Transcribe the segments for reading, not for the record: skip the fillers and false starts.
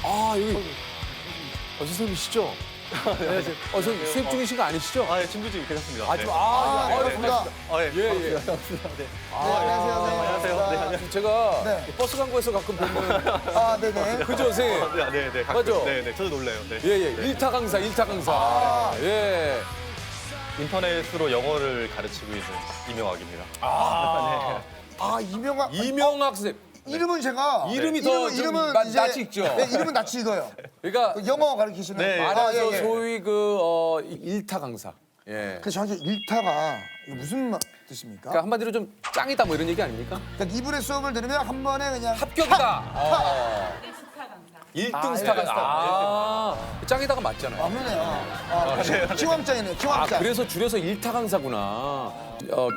아, 여기 선생님이시죠? 네, 수업 중이신 거 아니시죠? 아, 예, 준비 중이 괜찮습니다. 아, 네. 좀, 반갑습니다. 아, 예. 예. 네, 안녕하세요. 안녕하세요. 네, 안녕하세요. 제가 네. 버스 광고에서 가끔 보면 아, 네네. 그죠, 선생님? 네. 맞죠? 네. 저도 놀래요. 네. 예. 일타 강사. 예. 인터넷으로 영어를 가르치고 있는 이명학입니다. 아, 이명학 선생님. 이름은 제가 이름이 더 좀 낯이 익죠? 네, 이름은 낯이 익어요. 그러니까 영어 가르치시는. 네. 말해서 예. 소위 일타 강사. 예. 그래서 저한테 일타가 이게 무슨 뜻입니까? 그러니까 한마디로 좀 짱이다 뭐 이런 얘기 아닙니까? 그러니까 이분의 수업을 들으면 한 번에 그냥 합격이다. 1등 스타 강사. 짱이다가 맞잖아요. 그러네요. 키왕짱이네요. 아, 키왕짱. 그래서 줄여서 일타 강사구나.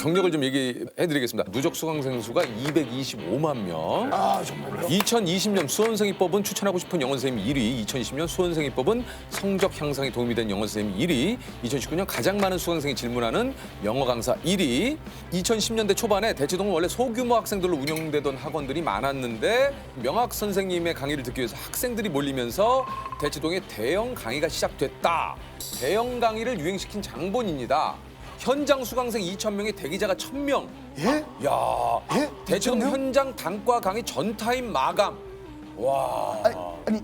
경력을 좀 얘기해드리겠습니다. 누적 수강생 수가 225만 명. 아, 정말요? 2020년 수험생입법은 추천하고 싶은 영어 선생님 1위, 2020년 수험생입법은 성적 향상에 도움이 된 영어 선생님 1위, 2019년 가장 많은 수강생이 질문하는 영어 강사 1위. 2010년대 초반에 대치동은 원래 소규모 학생들로 운영되던 학원들이 많았는데 명학 선생님의 강의를 듣기 위해서 학생들이 몰리면서 대치동에 대형 강의가 시작됐다. 대형 강의를 유행시킨 장본입니다. 현장 수강생 2,000명에 대기자가 1,000명. 예? 야, 예? 대치동 2,000명? 현장 단과 강의 전 타임 마감. 와. 아니,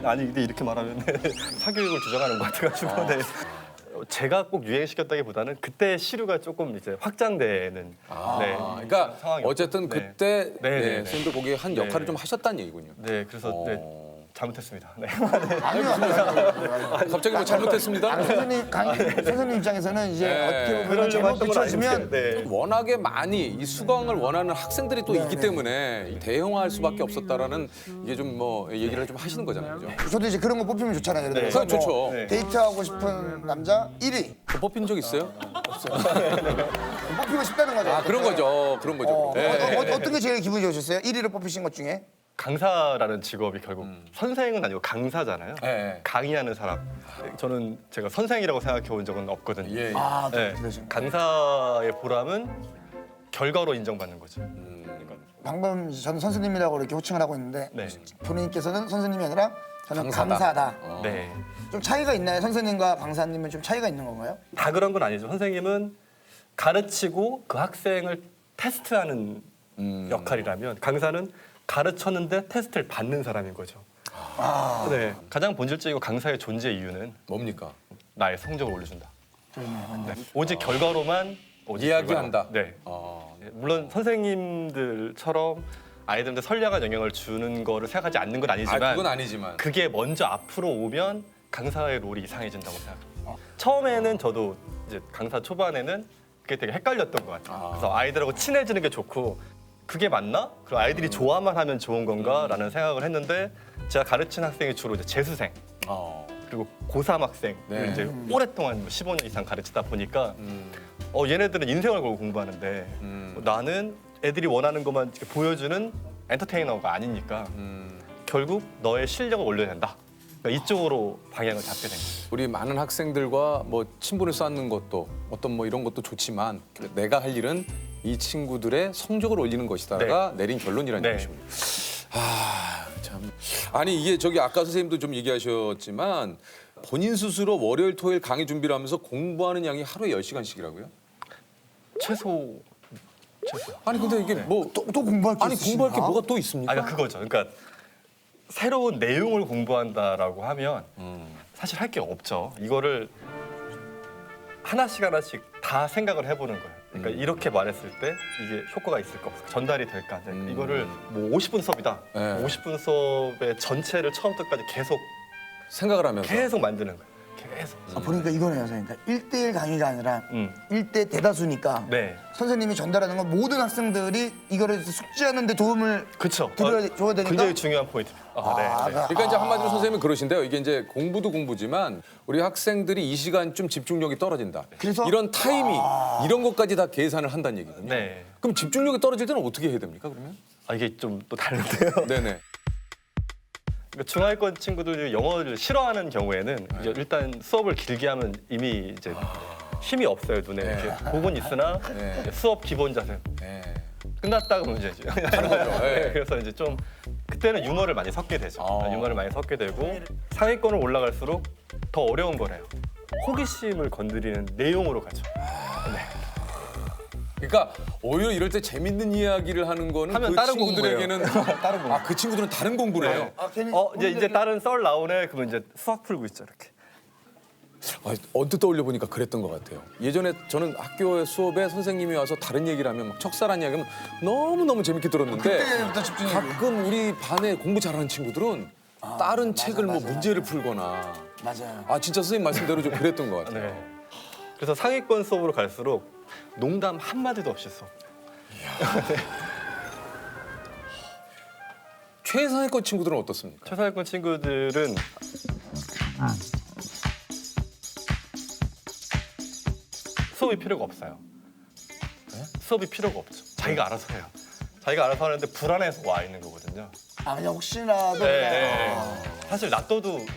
아니, 근데 이렇게 말하면 사교육을 주장하는 것 같아가지고. 네. 제가 꼭 유행시켰다기보다는 그때 시류가 조금 이제 확장되는. 네. 그러니까 상황이었죠. 어쨌든 네. 그때 네. 선생님도 거기에 한 역할을 네. 좀 하셨다는 얘기군요. 네, 그래서 잘못했습니다. 네. 아니요. 갑자기 뭐 잘못했습니다. 선생님 입장에서는 이제 네. 어떻게 보면 그러려고 제목 했던 건 비춰주면 아닌데, 네. 워낙에 많이 이 수강을 원하는 학생들이 또 있기 네. 때문에 대형화할 수밖에 없었다라는 이게 좀 뭐 얘기를 좀 하시는 거잖아요. 그죠? 저도 이제 그런 거 뽑히면 좋잖아요. 예를 들어서 그건 좋죠. 네. 데이트하고 싶은 남자 1위. 그 뽑힌 적 있어요? 뽑히고 싶다는 거죠. 아, 그런 거죠. 그런 거죠. 어떤 게 제일 기분이 좋으셨어요? 1위를 뽑히신 것 중에? 강사라는 직업이 결국 선생은 아니고 강사잖아요. 네. 강의하는 사람. 저는 제가 선생이라고 생각해 본 적은 없거든요. 예. 아, 네. 그러시구나. 강사의 보람은 결과로 인정받는 거죠. 방금 저는 선생님이라고 이렇게 호칭을 하고 있는데 네. 본인께서는 선생님이 아니라 저는 강사다. 강사다. 네. 좀 차이가 있나요? 선생님과 강사님은 좀 차이가 있는 건가요? 다 그런 건 아니죠. 선생님은 가르치고 그 학생을 테스트하는 역할이라면 강사는 가르쳤는데 테스트를 받는 사람인 거죠. 네. 가장 본질적이고 강사의 존재 이유는 뭡니까? 나의 성적을 올려준다. 네. 오직 결과로만 이야기한다. 네. 어. 물론 선생님들처럼 아이들한테 선량한 영향을 주는 거를 생각하지 않는 건 아니지만 그건 아니지만. 그게 먼저 앞으로 오면 강사의 롤이 이상해진다고 생각합니다. 처음에는 저도 이제 강사 초반에는 그게 되게 헷갈렸던 것 같아요. 그래서 아이들하고 친해지는 게 좋고 그게 맞나? 그리고 아이들이 좋아만 하면 좋은 건가라는 생각을 했는데 제가 가르친 학생이 주로 이제 재수생 그리고 고3 학생을 네. 이제 오랫동안 15년 이상 가르치다 보니까 얘네들은 인생을 걸고 공부하는데 나는 애들이 원하는 것만 이렇게 보여주는 엔터테이너가 아니니까 결국 너의 실력을 올려야 된다. 그러니까 이쪽으로 방향을 잡게 된 거죠. 우리 많은 학생들과 뭐 친분을 쌓는 것도 어떤 뭐 이런 것도 좋지만 내가 할 일은 이 친구들의 성적을 올리는 것이다가 내린 결론이라는 네. 것이군요. 아, 참. 아니 이게 저기 아까 선생님도 좀 얘기하셨지만 본인 스스로 월요일 토요일 강의 준비를 하면서 공부하는 양이 하루에 10시간씩이라고요? 최소. 아니 근데 이게 뭐 또 공부할 게 아니 있으신가? 공부할 게 뭐가 또 있습니까? 그러니까 그거죠. 그러니까 새로운 내용을 공부한다라고 하면 사실 할 게 없죠. 이거를 하나씩 다 생각을 해보는 거예요. 그러니까 이렇게 말했을 때 이게 효과가 있을까 없을까, 전달이 될까. 이거를 뭐 50분 수업이다. 네. 50분 수업의 전체를 처음부터까지 생각을 하면서 계속 만드는 거예요. 계속. 보니까 이거네요, 선생님. 그러니까 1대1 강의가 아니라 음. 1대 대다수니까 네. 선생님이 전달하는 건 모든 학생들이 이거를 숙지하는 데 도움을 그렇죠. 줘야 되니까? 굉장히 중요한 포인트입니다. 네. 그러니까 이제 한마디로 선생님은 그러신데요. 이게 이제 공부도 공부지만 우리 학생들이 이 시간 좀 집중력이 떨어진다. 그래서- 이런 타이밍 이런 것까지 다 계산을 한다는 얘기군요. 네. 그럼 집중력이 떨어질 때는 어떻게 해야 됩니까? 그러면? 이게 좀 또 다른데요. 네네. 그러니까 중하위권 친구들이 영어를 싫어하는 경우에는 이제 일단 수업을 길게 하면 이미 이제 힘이 없어요, 눈에. 이렇게 복은 있으나 수업 기본 자세 네. 끝났다가 문제죠. 네. 그래서 이제 좀 그때는 유머를 많이 섞게 되죠. 아. 유머를 많이 섞게 되고 상위권을 올라갈수록 더 어려운 거래요. 호기심을 건드리는 내용으로 가죠. 그러니까 오히려 이럴 때 재밌는 이야기를 하는 거는 하면 그 다른 친구들에게는 다른 공부. 그 친구들은 다른 공부래요. 괜히 이제 다른 썰 나오네. 그러면 이제 수학 풀고 있죠, 이렇게. 언뜻 떠올려 보니까 그랬던 것 같아요. 예전에 저는 학교 수업에 선생님이 와서 다른 얘기를 하면 막 척살한 이야기하면 너무 재밌게 들었는데 그때부터 집중이 가끔 우리 반에 공부 잘하는 친구들은 다른 책을 뭐 문제를 풀거나 맞아요. 진짜 선생님 말씀대로 좀 그랬던 것 같아요. 네. 그래서 상위권 수업으로 갈수록 농담 한 마디도 없이 수업. 최상위권 친구들은 어떻습니까? 최상위권 친구들은 수업이 필요가 없어요. 수업이 필요가 없죠. 자기가 알아서 해요. 자기가 알아서 하는데 불안해서 와 있는 거거든요. 그냥 혹시라도 네. 사실 놔둬도 그냥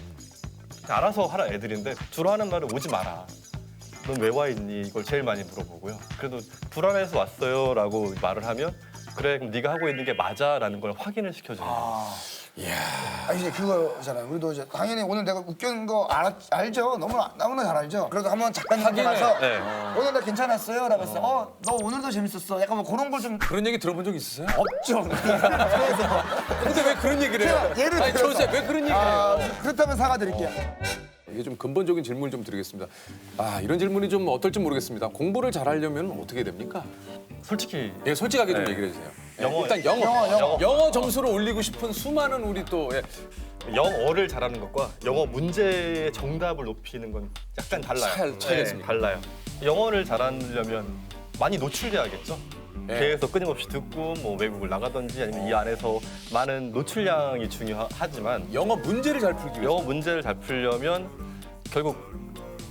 알아서 하라 애들인데 주로 하는 말은 오지 마라. 넌 왜 와 있니? 이걸 제일 많이 물어보고요. 그래도 불안해서 왔어요라고 말을 하면 그래 그럼 네가 하고 있는 게 맞아라는 걸 확인을 시켜주는 거예요. 이제 그거잖아요. 우리도 이제 당연히 오늘 내가 웃긴 거 알죠? 너무나 잘 알죠? 그래도 한번 작가님한테 가서 네. 오늘 나 괜찮았어요? 라고 해서 너 오늘도 재밌었어. 약간 뭐 그런 걸 좀 그런 얘기 들어본 적 있으세요? 없죠. 근데 왜 그런 얘기를 해요? 예를 아니, 들어서 저세 왜 그런 얘기를 해요? 그렇다면 사과드릴게요. 이게 좀 근본적인 질문을 좀 드리겠습니다. 이런 질문이 좀 어떨지 모르겠습니다. 공부를 잘하려면 어떻게 됩니까? 솔직히 예, 솔직하게 좀 네. 얘기를 해주세요. 영어. 일단 영어 점수를 올리고 싶은 수많은 우리 또 영어를 잘하는 것과 영어 문제의 정답을 높이는 건 약간 달라요. 차이가 있습니까? 달라요. 영어를 잘하려면 많이 노출돼야겠죠. 네. 계속 끊임없이 듣고 뭐 외국을 나가든지 아니면 이 안에서 많은 노출량이 중요하지만 영어 문제를 잘 풀기 위해서 영어 문제를 잘 풀려면 결국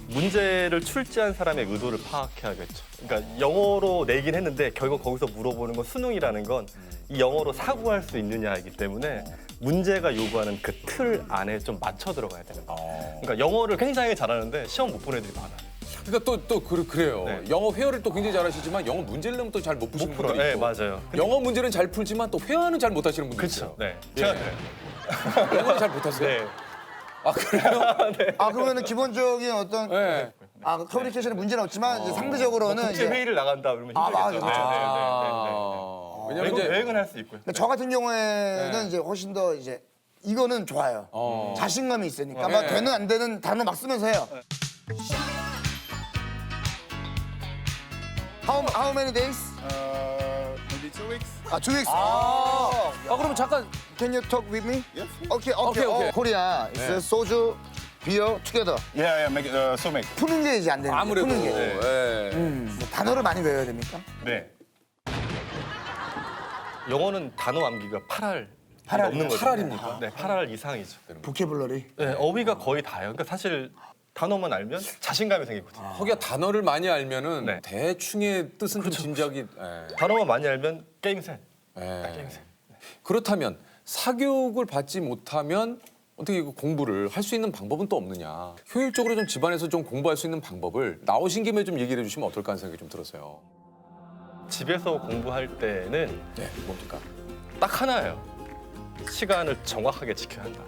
문제를 출제한 사람의 의도를 파악해야겠죠. 그러니까 영어로 내긴 했는데 결국 거기서 물어보는 건 수능이라는 건 이 영어로 사고할 수 있느냐이기 때문에 문제가 요구하는 그 틀 안에 좀 맞춰 들어가야 되는 거예요. 그러니까 영어를 굉장히 잘하는데 시험 못 보는 애들이 많아요. 그러니까 또 그래요. 네. 영어 회화를 또 굉장히 잘하시지만 영어 문제를 내면 또 잘 못 푸시는 분들이 네, 있고 맞아요. 영어 문제는 잘 풀지만 또 회화는 잘 못하시는 분들이 있어요. 네. 예. 제가 영어는 잘 못하세요? 네. 그래요? 그러면은 기본적인 어떤 네. 커뮤니케이션에 문제는 없지만 이제 상대적으로는 국제 이제 회의를 나간다 그러면 맞아, 힘들겠죠. 그렇죠. 왜냐면 이제 여행은 할 수 있고요. 저 같은 경우에는 네. 이제 훨씬 더 이제 이거는 좋아요. 자신감이 있으니까 막 네. 되는 안 되는 단어 막 쓰면서 해요. How many days? Maybe 2 weeks. 2 weeks. 그러면 잠깐 Can you talk with me? Yes. Okay. Okay. 코리아 is 소주, 비어, together. Yeah, make it, so make. 푸는 게 이제 안 되는 아무래도 푸는 게. 예. 뭐 단어를 많이 외워야 됩니까? 네. 영어는 단어 암기가 8할 팔알. 없는 거죠. 8할입니까? 네, 8할 이상이죠. 보케블러리. 네, 어휘가 거의 다예요. 그러니까 사실 단어만 알면 자신감이 생기거든요. 거기가 단어를 많이 알면은 네. 대충의 뜻은 좀 짐작이. 단어만 많이 알면 게임 셋. 예. 게임 셋. 그렇다면 사교육을 받지 못하면 어떻게 이거 공부를 할 수 있는 방법은 또 없느냐? 효율적으로 좀 집안에서 좀 공부할 수 있는 방법을 나오신 김에 좀 얘기를 해주시면 어떨까 하는 생각이 좀 들었어요. 집에서 공부할 때는 네, 뭡니까? 딱 하나예요. 시간을 정확하게 지켜야 한다.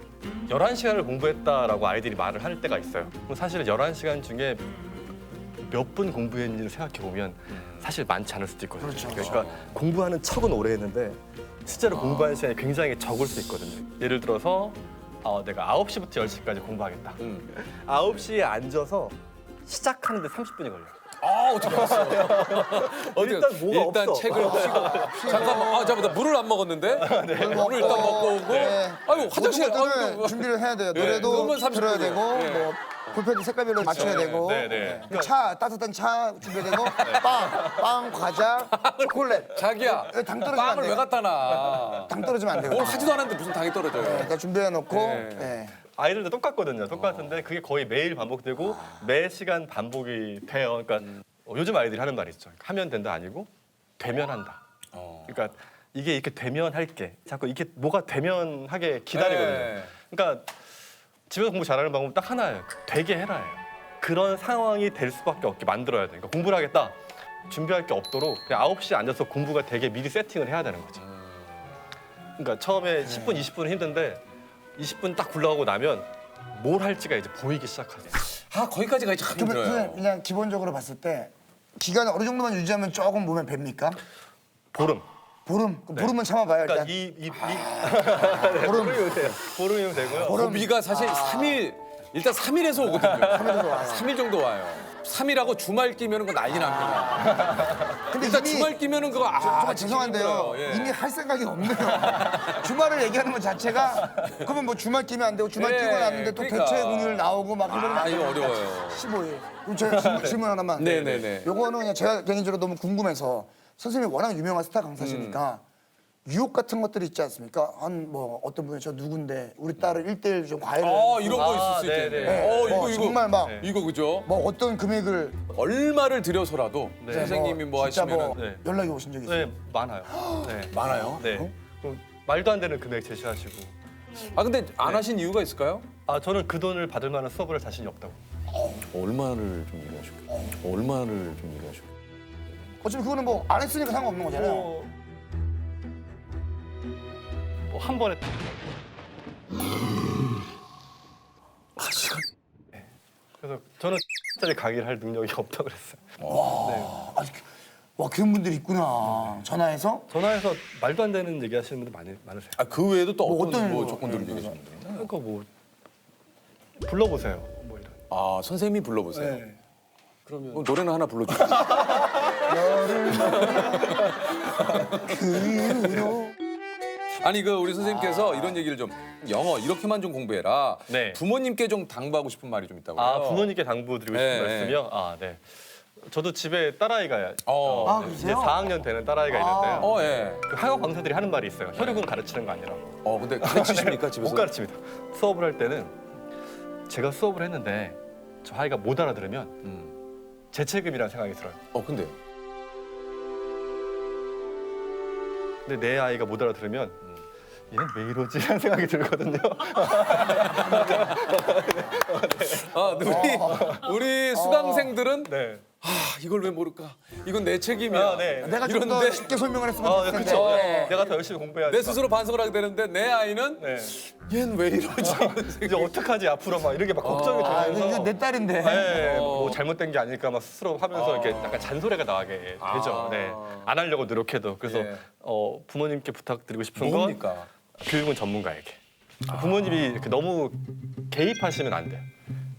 11시간을 공부했다라고 아이들이 말을 할 때가 있어요. 그럼 사실은 11시간 중에 몇 분 공부했는지를 생각해 보면 사실 많지 않을 수도 있거든요. 그러니까 공부하는 척은 오래 했는데 실제로 공부하는 시간이 굉장히 적을 수 있거든요. 예를 들어서 내가 9시부터 10시까지 공부하겠다. 9시에 앉아서 시작하는데 30분이 걸려요. 어떻게 알았어요? 일단 뭐가 일단 없어. 책을 펴고 잠깐만, 잠깐만, 나 물을 안 먹었는데? 물을 일단 먹고 오고. 아이고, 화장실. 모든 것들을 아이고. 준비를 해야 돼요. 네, 노래도 그것만 30 들어야 분이에요. 되고 네. 뭐 볼펜도 색깔별로 맞춰야 되고 네, 네. 차 따뜻한 차 준비해야 되고 빵, 과자, 초콜릿. 자기야, 당 떨어지면 안 빵을 돼요. 왜 갖다 놔? 당 떨어지면 안 돼요. 뭘 하지도 않았는데 무슨 당이 떨어져요? 다 준비해 놓고 네. 아이들도 똑같거든요. 똑같은데 그게 거의 매일 반복되고 매 시간 반복이 돼요. 그러니까 요즘 아이들이 하는 말이 있죠. 하면 된다 아니고 되면 한다. 그러니까 이게 이렇게 되면 할게. 자꾸 이렇게 뭐가 되면 하게 기다리거든요. 네. 그러니까 집에서 공부 잘하는 방법은 딱 하나예요. 되게 해라예요. 그런 상황이 될 수밖에 없게 만들어야 돼. 그러니까 공부를 하겠다. 준비할 게 없도록 그냥 9시에 앉아서 공부가 되게 미리 세팅을 해야 되는 거죠. 그러니까 처음에 10분, 20분은 힘든데 20분 딱 굴러가고 나면 뭘 할지가 이제 보이기 시작하게. 아 거기까지가 참 힘들어요. 그러면 그냥 기본적으로 봤을 때 기간 어느 정도만 유지하면 조금 몸에 뻵니까? 보름. 보름? 그럼 보름은 참아봐요 일단. 그러니까 보름이면 돼요. 보름이면 되고요. 고비가 사실 3일 일단 3일에서 오거든요. 3일에서 와요. 3일 정도 와요. 3일하고 주말 끼면은 그거 난리 납니다. 근데 일단 이미 주말 끼면은 그거 정말 진짜 죄송한데요. 힘들어요. 예. 이미 할 생각이 없네요. 주말을 얘기하는 것 자체가 그러면 뭐 주말 끼면 안 되고 주말 예, 끼고 났는데 또 그러니까. 대체 공휴일 나오고 막 이러면 아 안 이거 돼요. 어려워요. 15일. 그럼 제가 질문 하나만. 네네네. 요거는 그냥 제가 개인적으로 너무 궁금해서 선생님이 워낙 유명한 스타 강사시니까 유혹 같은 것들이 있지 않습니까? 한 뭐 어떤 분이 저 누군데 우리 딸을 1대1 좀 과외를 이런 거 있을 수 네, 있겠네. 네. 뭐 정말 막 이거 그죠? 뭐 어떤 금액을 얼마를 들여서라도 네. 선생님이 뭐 진짜 하시면은 뭐 네. 연락이 오신 적이 있어요? 네, 많아요. 네. 많아요. 네. 그럼 말도 안 되는 금액 제시하시고. 아 근데 안 하신 이유가 있을까요? 아 저는 그 돈을 받을 만한 수업을 할 자신이 없다고. 얼마를 좀 얘기하시고 얼마를 좀 얘기하시고 어차피 그거는 뭐 안 했으니까 상관없는 거잖아요. 한 번에 네. 그래서 저는 짜리 강의를 할 능력이 없다고 그랬어요. 와 그런 분들이 있구나. 전화해서 전화해서 말도 안 되는 얘기 하시는 분들 많으세요. 아 그 외에도 또 뭐 어떤 어떤 뭐 거? 조건들을 네, 얘기하시는데 그러니까 뭐 불러보세요. 뭐 이런. 아 선생님이 불러보세요. 네. 그러면 그럼 노래는 하나 불러주세요. 아니 그 우리 선생님께서 이런 얘기를 좀 영어 이렇게만 좀 공부해라. 네. 부모님께 좀 당부하고 싶은 말이 좀 있다고요. 아 부모님께 당부드리고 싶은 네, 말씀이요. 아 네. 저도 집에 딸아이가 아, 이제 그러세요? 4학년 되는 딸아이가 있는데요. 예. 그 학원 강사들이 하는 말이 있어요. 혈육은 가르치는 거 아니라고. 근데 가르치십니까 집에서? 못 가르칩니다. 수업을 할 때는 제가 수업을 했는데 저 아이가 못 알아들으면 제 책임이라는 생각이 들어요. 근데 근데 내 아이가 못 알아들으면 얘는 왜 이러지? 라는 생각이 들거든요. 근데 우리 수강생들은 네. 이걸 왜 모를까? 이건 내 책임이야. 네. 내가 좀 더 이런데 쉽게 설명을 했으면 아, 좋겠는데. 네, 그렇죠. 네. 내가 더 열심히 공부해야 내 돼. 스스로 반성을 하게 되는데 내 아이는 네. 얘는 왜 이러지? 이제 어떡하지 앞으로 막 이렇게 막 걱정이 아, 되면서 이거 내 딸인데. 네, 뭐 잘못된 게 아닐까 막 스스로 하면서 이렇게 약간 잔소리가 나게 아. 되죠. 네. 안 하려고 노력해도. 그래서 예. 부모님께 부탁드리고 싶은 건 뭡니까? 교육은 전문가에게. 부모님이 이렇게 너무 개입하시면 안 돼요.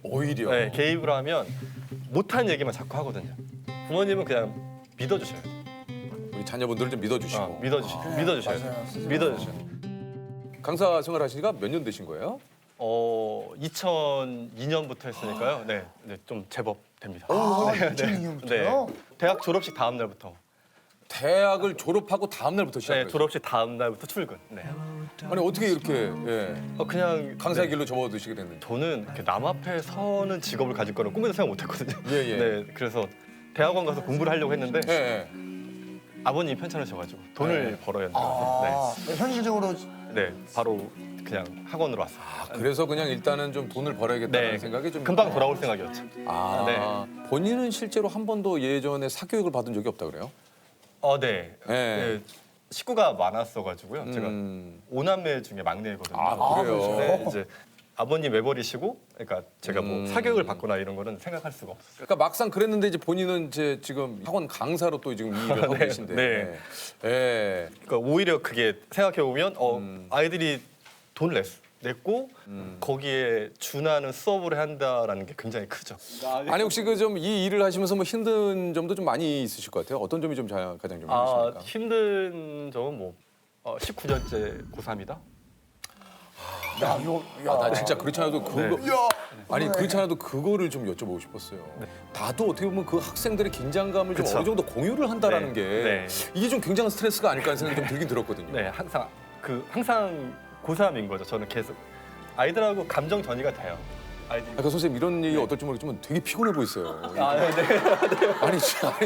오히려. 네, 개입을 하면 못한 얘기만 자꾸 하거든요. 부모님은 그냥 믿어주셔야 돼요. 우리 자녀분들을 좀 믿어주시고. 믿어주셔야 돼요. 믿어주셔야 돼요. 강사 생활하시니까 몇 년 되신 거예요? 2002년부터 했으니까요. 네, 네, 좀 제법 됩니다. 아, 네, 2002년부터요? 대학 졸업식 다음 날부터. 대학을 졸업하고 다음 날부터 네, 시작했어요. 졸업식 다음 날부터 출근. 네. 아니 어떻게 이렇게 그냥 강사의 네, 길로 접어드시게 됐는지. 저는 이렇게 남 앞에 서는 직업을 가질 거는 꿈에도 생각 못했거든요. 예. 네, 그래서 대학원 가서 공부를 하려고 했는데 예. 아버님이 편찮으셔가지고 돈을 벌어야 된다고 아, 현실적으로 네, 바로 그냥 학원으로 왔어요. 그래서 그냥 일단은 좀 돈을 벌어야겠다는 네, 생각이 좀 금방 돌아올 생각이었죠. 본인은 실제로 한 번도 예전에 사교육을 받은 적이 없다 그래요? 네. 네. 네, 식구가 많았어가지고요. 제가 음. 5남매 중에 막내거든요. 아, 그래요? 네, 이제 아버님 외벌이시고, 그러니까 제가 뭐 사교육을 받거나 이런 거는 생각할 수가 없었어요. 그러니까 막상 그랬는데 이제 본인은 이제 지금 학원 강사로 또 지금 이 일을 하고 네, 계신데. 네. 예. 그러니까 오히려 그게 생각해 보면 아이들이 돈을 냈고 거기에 준하는 수업을 한다라는 게 굉장히 크죠. 아니 혹시 그 좀 이 일을 하시면서 뭐 힘든 점도 좀 많이 있으실 것 같아요. 어떤 점이 좀 가장 좀 힘드십니까? 힘든 점은 뭐 19년째 고3이다. 야, 이거 나 진짜 그렇지 않아도 그거 야, 아니 그렇지 않아도 그거를 좀 여쭤보고 싶었어요. 나도 어떻게 보면 그 학생들의 긴장감을 좀 그쵸. 어느 정도 공유를 한다라는 네. 게 네. 이게 좀 굉장한 스트레스가 아닐까 하는 생각이 좀 들긴 들었거든요. 네, 항상 고3인 거죠. 저는 계속 아이들하고 감정 전이가 돼요. 아이들이. 아까 선생님 이런 얘기 어떨지 모르겠지만 되게 피곤해 보이세요. 네. 아니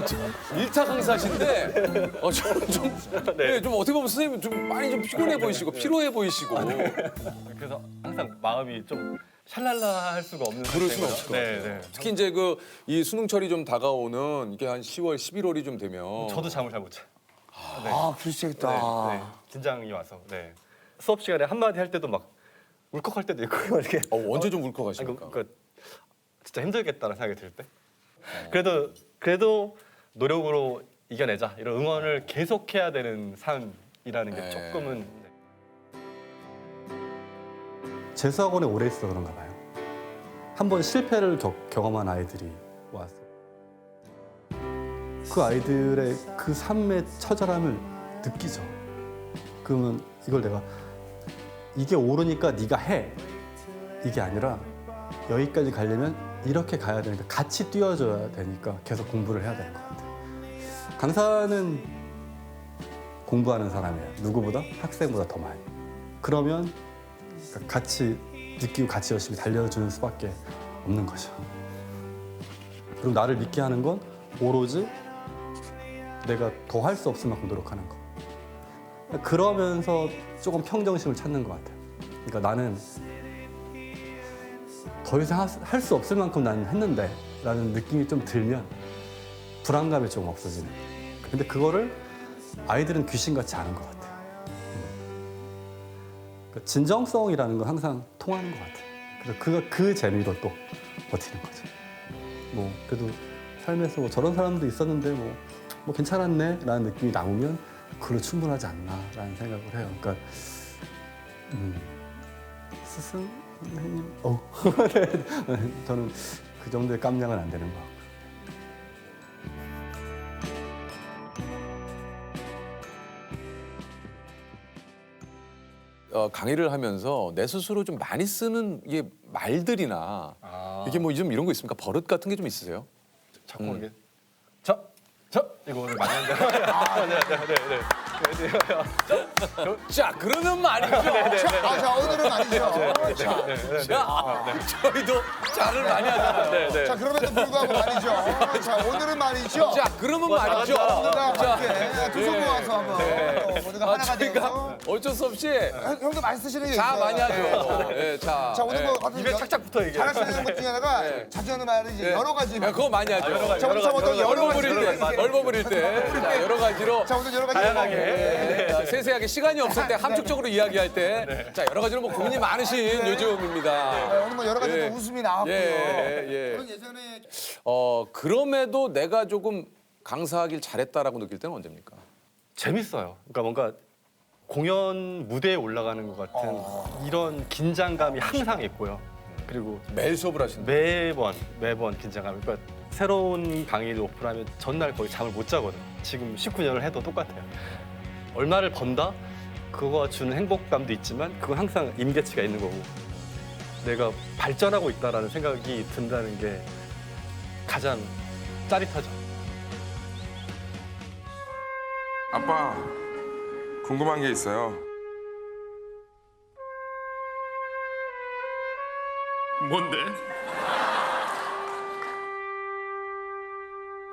좀 일타 강사신데 좀 어떻게 보면 선생님 좀 많이 좀 피곤해 보이시고 피로해 보이시고 그래서 항상 마음이 좀 샬랄라 할 수가 없는 그럴 수는 상태인 없을 것 거죠. 같아요. 네. 특히 이제 그 이 수능철이 좀 다가오는 이게 한 10월, 11월이 좀 되면 저도 잠을 잘 못 자요. 아, 그러시겠다. 네, 긴장이 와서. 네. 수업 시간에 한마디 할 때도 막 울컥할 때도 있고 이렇게 언제 좀 아니, 울컥하십니까? 진짜 힘들겠다는 생각이 들 때. 그래도 노력으로 이겨내자 이런 응원을 계속해야 되는 삶이라는 게 네. 조금은 재수학원에 오래 있어 그런가 봐요. 한 번 실패를 경험한 아이들이 와서 그 아이들의 그 삶의 처절함을 느끼죠. 그러면 이걸 내가 이게 옳으니까 네가 해 이게 아니라 여기까지 가려면 이렇게 가야 되니까 같이 뛰어줘야 되니까 계속 공부를 해야 되는 것 같아요. 강사는 공부하는 사람이에요. 누구보다 학생보다 더 많이. 그러면 같이 느끼고 같이 열심히 달려주는 수밖에 없는 거죠. 그리고 나를 믿게 하는 건 오로지 내가 더 할 수 없을 만큼 노력하는 거. 그러면서 조금 평정심을 찾는 것 같아요. 그러니까 나는 더 이상 할 수 없을 만큼 나는 했는데 라는 느낌이 좀 들면 불안감이 좀 없어지는 거예요. 근데 그거를 아이들은 귀신같이 아는 것 같아요. 그러니까 진정성이라는 건 항상 통하는 것 같아요. 그래서 그 재미로 또 버티는 거죠. 뭐 그래도 삶에서 뭐 저런 사람도 있었는데 뭐 괜찮았네 라는 느낌이 나오면 그걸로 충분하지 않나 라는 생각을 해요. 그러니까 스승님 네. 저는 그 정도의 깜냥은 안 되는 것 같고. 강의를 하면서 내 스스로 좀 많이 쓰는 이게 말들이나 이게 뭐 좀 이런 거 있습니까? 버릇 같은 게 좀 있으세요? 자꾸 이게 자 이거 오늘 많이 하는데 자, 그러면 말이죠. 자, 오늘은 아니죠. 저희도 자를 많이 하잖아요. 자, 그럼에도 불구하고 말이죠. 자, 오늘은 말이죠. 자, 그러면 말이죠. 오늘과 자, 함께 두 손 모아서 한번 모두가 하나가 저희가 되어서 어쩔 수 없이 형도 많이 쓰시는 게 자 있어요. 많이 하죠. 예, 자, 자, 오늘 예. 뭐 어떤 입에 착착 붙어 이게. 잘하시는 것 중에 하나가 자주 하는 말은 이제 여러 가지. 야, 그거 많이 하죠. 자, 오늘 어떤 여러 가지. 넓어 버릴 때, 자, 여러 가지로. 자, 오늘 여러 가지. 다양하게. 예, 세세하게 시간이 없을 때 함축적으로 이야기할 때, 자 여러 가지로 뭐 고민이 많으신 요즘입니다. 오늘 뭐 여러 가지 예. 또 웃음이 나왔고요. 예. 저는 예전에 그럼에도 내가 조금 강사하길 잘했다라고 느낄 때는 언제입니까? 재밌어요. 그러니까 뭔가 공연 무대에 올라가는 것 같은 이런 긴장감이 항상 있고요. 그리고 매일 수업을 하시는데. 매번 긴장감. 그러니까 새로운 강의를 오픈하면 전날 거의 잠을 못 자거든요. 지금 19년을 해도 똑같아요. 얼마를 번다? 그거가 주는 행복감도 있지만 그건 항상 임계치가 있는 거고 내가 발전하고 있다라는 생각이 든다는 게 가장 짜릿하죠. 아빠, 궁금한 게 있어요. 뭔데?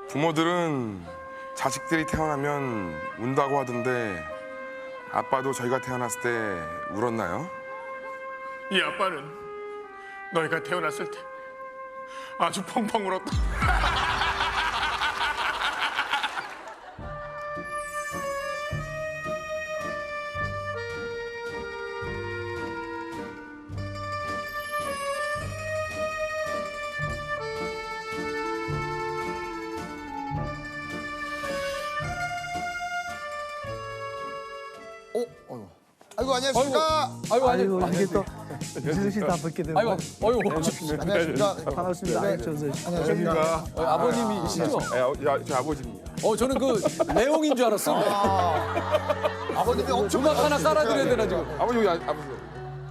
부모들은 자식들이 태어나면 운다고 하던데 아빠도 저희가 태어났을 때 울었나요? 이 아빠는 너희가 태어났을 때 아주 펑펑 울었다. 아이고 안녕하십니까. 아이고, 이게 또 유승 씨다 뵙게 되고 안녕하십니까. 반갑습니다. 안녕하십니까. 아버님이시죠? 저 아버지입니다. 저는 그 내용인 줄 알았어요. 아버님이 엄청 음악 하나 깔아드려야 되나 지금. 아버지, 아버지.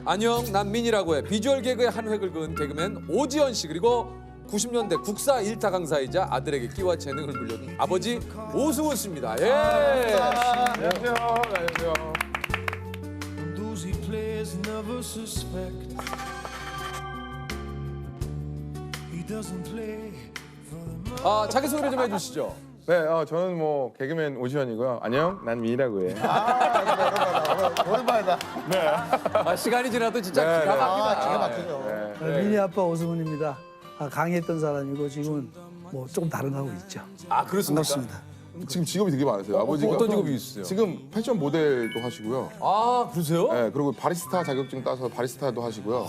안녕, 난 민이라고 해. 비주얼 개그의 한 획을 그은 개그맨 오지연 씨 그리고 90년대 국사 일타 강사이자 아들에게 끼와 재능을 물려준 아버지 오승훈 씨입니다. 예. 안녕하세요. 안녕하세요. Those he plays never suspect. He doesn't play for the 자기 소개를 좀 해주시죠. 네, 저는 뭐 개그맨 오지현이고요. 안녕, 난 민이라고 해. 오랜만이다. 시간이 지나도 진짜 네, 기가 네. 막히다. 기가 막히죠. 네. 민희 아빠 오승훈입니다. 강의했던 사람이고 지금은 뭐 조금 다른 거 하고 있죠. 그렇습니까? 반갑습니다. 지금 직업이 되게 많으세요. 아버지가 어떤 직업이 있으세요? 지금 패션 모델도 하시고요. 아, 그러세요? 네, 그리고 바리스타 자격증 따서 바리스타도 하시고요.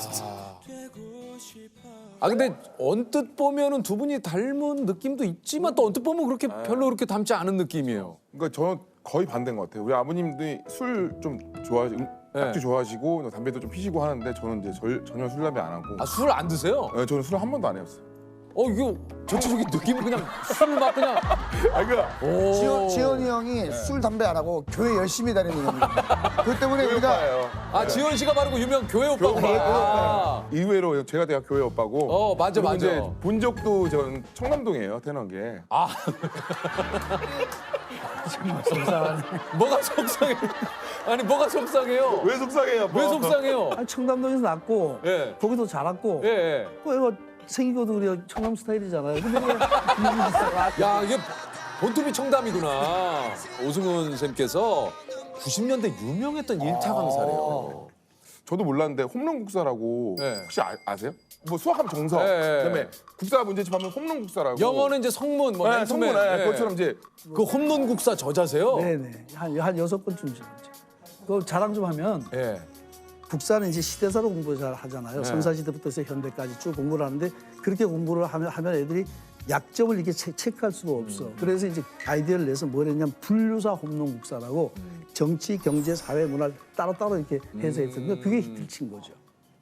아, 근데 언뜻 보면은 두 분이 닮은 느낌도 있지만 또 언뜻 보면 그렇게 별로 그렇게 닮지 않은 느낌이에요. 그러니까 저는 거의 반대인 것 같아요. 우리 아버님들이 술 좀 좋아하시고 딱주 좋아하시고 담배도 좀 피시고 하는데 저는 이제 전혀 술 담배 안 하고. 아, 술 안 드세요? 네, 저는 술 한 번도 안 해봤어요. 이거 전체적인 느낌은 그냥 술을 막 그냥. 아, 그러니까 지현이 형이 술 담배 안 하고 교회 열심히 다니는 형이에요. 그것 때문에 우리가 아, 지원 씨가 바로 그 유명 교회 오빠구나. 이후로 제가 대학 교회 오빠고. 맞아, 그리고 맞아. 이제 본 적도 저는 청남동이에요, 태어나게. 아. 뭐가 속상해? 아니, 뭐가 속상해요? 왜 속상해요? 왜 속상해요? 아, 청담동에서 났고 예. 거기도 자랐고 예, 예. 이거 생기고도 우리 청남 스타일이잖아요. 근데 왜 야, 이게 본투비 청담이구나. 오승훈 쌤께서 90년대 유명했던 일타 강사래요. 저도 몰랐는데 홈런 국사라고 네. 혹시 아세요? 뭐 수학하면 정석, 네. 그다음에 국사 문제집 하면 홈런 국사라고. 영어는 이제 성문, 뭐 네, 맨투맨. 성문, 네, 그것처럼 이제 그 홈런 국사 저자세요? 네네 한 6번쯤 지났죠. 그 자랑 좀 하면 예. 국사는 이제 시대사로 공부 잘 하잖아요. 선사시대부터 해서 현대까지 쭉 공부를 하는데 그렇게 공부를 하면 애들이 약점을 이렇게 체크할 수가 없어. 그래서 이제 아이디어를 내서 뭘 했냐면 분류사 홈런 국사라고 정치, 경제, 사회, 문화를 따로따로 이렇게 해서 했거든요. 그게 히트를 친 거죠.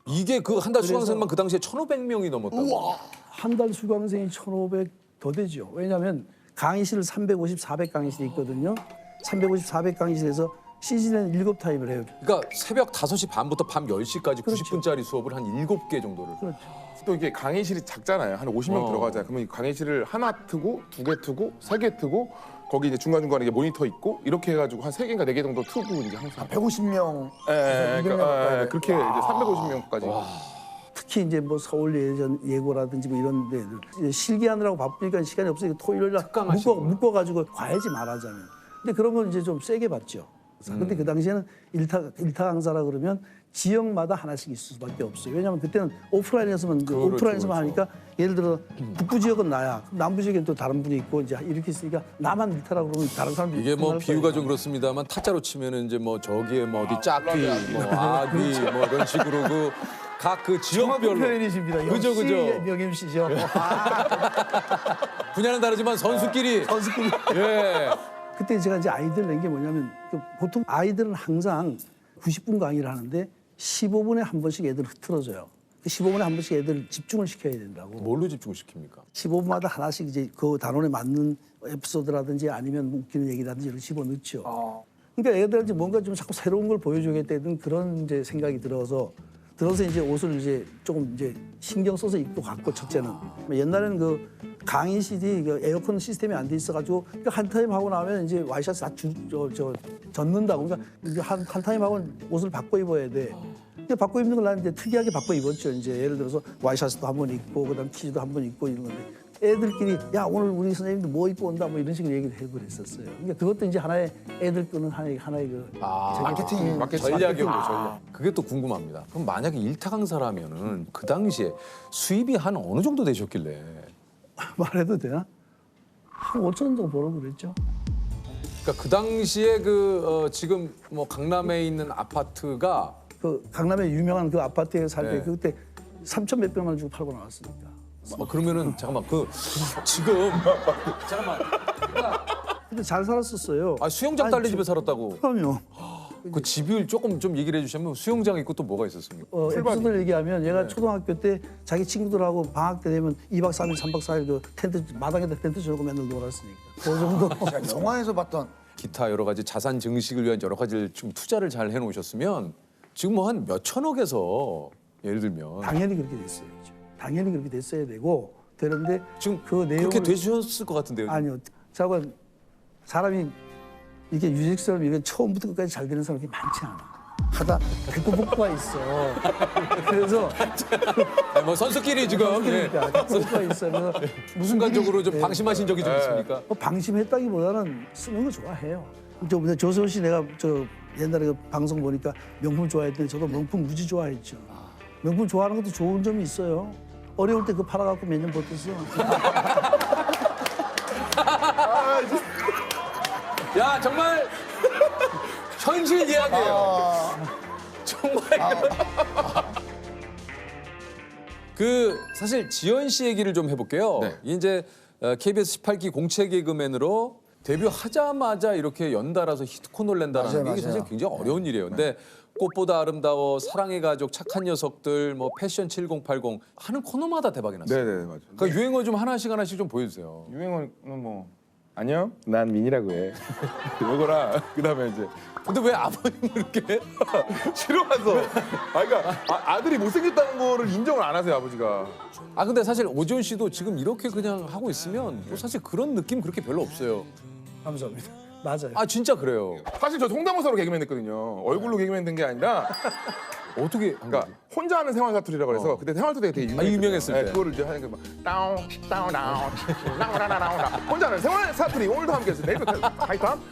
이게 그 한 달 수강생만 그 당시에 1,500명이 넘었다고. 한 달 수강생이 1,500 더 되죠. 왜냐하면 강의실을 350, 400 강의실이 있거든요. 350, 400 강의실에서 시즌에는 7타임을 해요. 그러니까 새벽 5시 반부터 밤 10시까지 그렇죠. 90분짜리 수업을 한 7개 정도를. 그렇죠. 또 이게 강의실이 작잖아요. 한 50명 들어가잖아요. 그러면 이 강의실을 하나 트고 2개 트고 3개 트고 거기 이제 중간중간에 이게 모니터 있고 이렇게 해가지고 한 3개인가 4개 정도 트고 이제 항상 150명. 예, 200명 가까이. 그렇게 이제 350명까지. 특히 이제 뭐 서울 예고라든지 뭐 이런 데들 실기하느라고 바쁘니까 시간이 없으니까 토요일 날 묶어가지고 과외지 말하자면. 근데 그런 건 이제 좀 세게 받죠. 근데 그 당시에는 일타 강사라 그러면 지역마다 하나씩 있을 수밖에 없어요. 왜냐하면 그때는 오프라인에서만 오프라인에서만 하니까 예를 들어 북부 지역은 나야, 남부 지역엔 또 다른 분이 있고 이제 이렇게 있으니까 나만 일타라고 그러면 다른 사람들이 이게 뭐 흥할 비유가 거예요. 좀 그렇습니다만 타짜로 치면은 이제 뭐 저기에 뭐 어디 짝귀, 뭐 아귀 뭐 이런 식으로 그 각 그 지역별로 표현이십니다. 그죠, 역시 그죠. 명임씨죠. 분야는 다르지만 선수끼리 선수끼리. 예. 그때 제가 이제 아이들 낸 게 뭐냐면 보통 아이들은 항상 90분 강의를 하는데 15분에 한 번씩 애들 흐트러져요. 15분에 한 번씩 애들 집중을 시켜야 된다고. 뭘로 집중을 시킵니까? 15분마다 하나씩 이제 그 단원에 맞는 에피소드라든지 아니면 웃기는 얘기라든지 이런 거 집어넣죠. 그러니까 애들한테 뭔가 좀 자꾸 새로운 걸 보여주겠다는 그런 이제 생각이 들어서 이제 옷을 이제 조금 이제 신경 써서 입고 갔고 첫째는 옛날에는 그 강의실이 그 에어컨 시스템이 안 돼 있어가지고 그러니까 한 타임 하고 나면 이제 와이셔츠 다 젖는다고 그러니까 이제 한 타임 하고 옷을 바꿔 입어야 돼. 근데 바꿔 입는 걸 나는 이제 특이하게 바꿔 입었죠. 이제 예를 들어서 와이셔츠도 한 번 입고 그다음 티도 한 번 입고 이런 건데 애들끼리 야 오늘 우리 선생님도 뭐 입고 온다 뭐 이런 식으로 얘기를 해버렸었어요. 그러니까 그것도 이제 하나의 애들 끄는 하나의 그 마케팅. 전략이고 전략. 그게 또 궁금합니다. 그럼 만약에 일타 강사라면은 그 당시에 수입이 한 어느 정도 되셨길래? 말해도 되나? 한 5천 원 정도 벌어 그랬죠. 그러니까 그 당시에 지금 뭐 강남에 있는 아파트가 그 강남에 유명한 그 아파트에 살 때 네. 그때 3천 몇 백만 원 주고 팔고 나왔으니까. 그러면은 잠깐만 지금 근데 잘 살았었어요. 수영장 딸네 집에 살았다고. 그럼요. 그 집을 조금 좀 얘기를 해주시면 수영장 있고 또 뭐가 있었습니까? 에피소드를 얘기하면 네. 얘가 초등학교 때 자기 친구들하고 방학 때 되면 2박 3일, 3박 4일 그 텐트 마당에다 텐트 쳐놓고 맨날 놀았으니까. 그 정도. 영화에서 봤던 기타 여러 가지 자산 증식을 위한 여러 가지를 좀 투자를 잘 해놓으셨으면 지금 뭐 한 몇 천억에서 예를 들면 당연히 그렇게 됐어야죠. 당연히 그렇게 됐어야 되고 되는데 지금 그 내용을 그렇게 되셨을 것 같은데요. 아니요. 자고 사람이 이게 유직처럼 이게 처음부터 끝까지 잘 되는 사람이 많지 않아. 하다 백구복구가 있어. 그래서 아니, 뭐 선수끼리 지금 그러니까 백구복구가 있어. 그래서 순간적으로 좀 방심하신 적이 좀 있습니까? 뭐 방심했다기보다는 쓰는 거 좋아해요. 조세호 씨 내가 옛날에 그 방송 보니까 명품 좋아했더니 저도 명품 무지 좋아했죠. 명품 좋아하는 것도 좋은 점이 있어요. 어려울 때 그거 팔아갖고 몇 년 버텼어. 야 정말 현실 이야기예요. 정말. 그 사실 지연 씨 얘기를 좀 해볼게요. 네. 이제 KBS 18기 공채 개그맨으로 데뷔하자마자 이렇게 연달아서 히트콘을 낸다는 맞아요, 게 사실 맞아요. 굉장히 어려운 일이에요. 근데 꽃보다 아름다워, 사랑의 가족, 착한 녀석들, 뭐 패션 7080 하는 코너마다 대박이 났어요. 네네 맞아요. 그러니까 유행어 좀 하나씩 좀 보여주세요. 유행어는 뭐 안녕 난 민이라고 해. 이거랑 그다음에 이제 근데 왜 아버님을 이렇게 싫어해서 그러니까 아들이 못생겼다는 거를 인정을 안 하세요 아버지가. 아 근데 사실 오지훈 씨도 지금 이렇게 그냥 하고 있으면 뭐 사실 그런 느낌 그렇게 별로 없어요. 감사합니다. 맞아요. 아 진짜 그래요. 사실 저 성대모사로 개그맨 됐거든요. 얼굴로 개그맨 된 게 아니라 어떻게 그러니까 혼자 하는 생활 사투리라고 그래서 그때 생활 사투리가 되게 유명했어요. 유명했을 때. 그거를 이제 하는 게 막 다운 다운 다운 나오나나나오나 혼자 하는 생활 사투리 오늘도 함께 했어요. 내일도 하이탐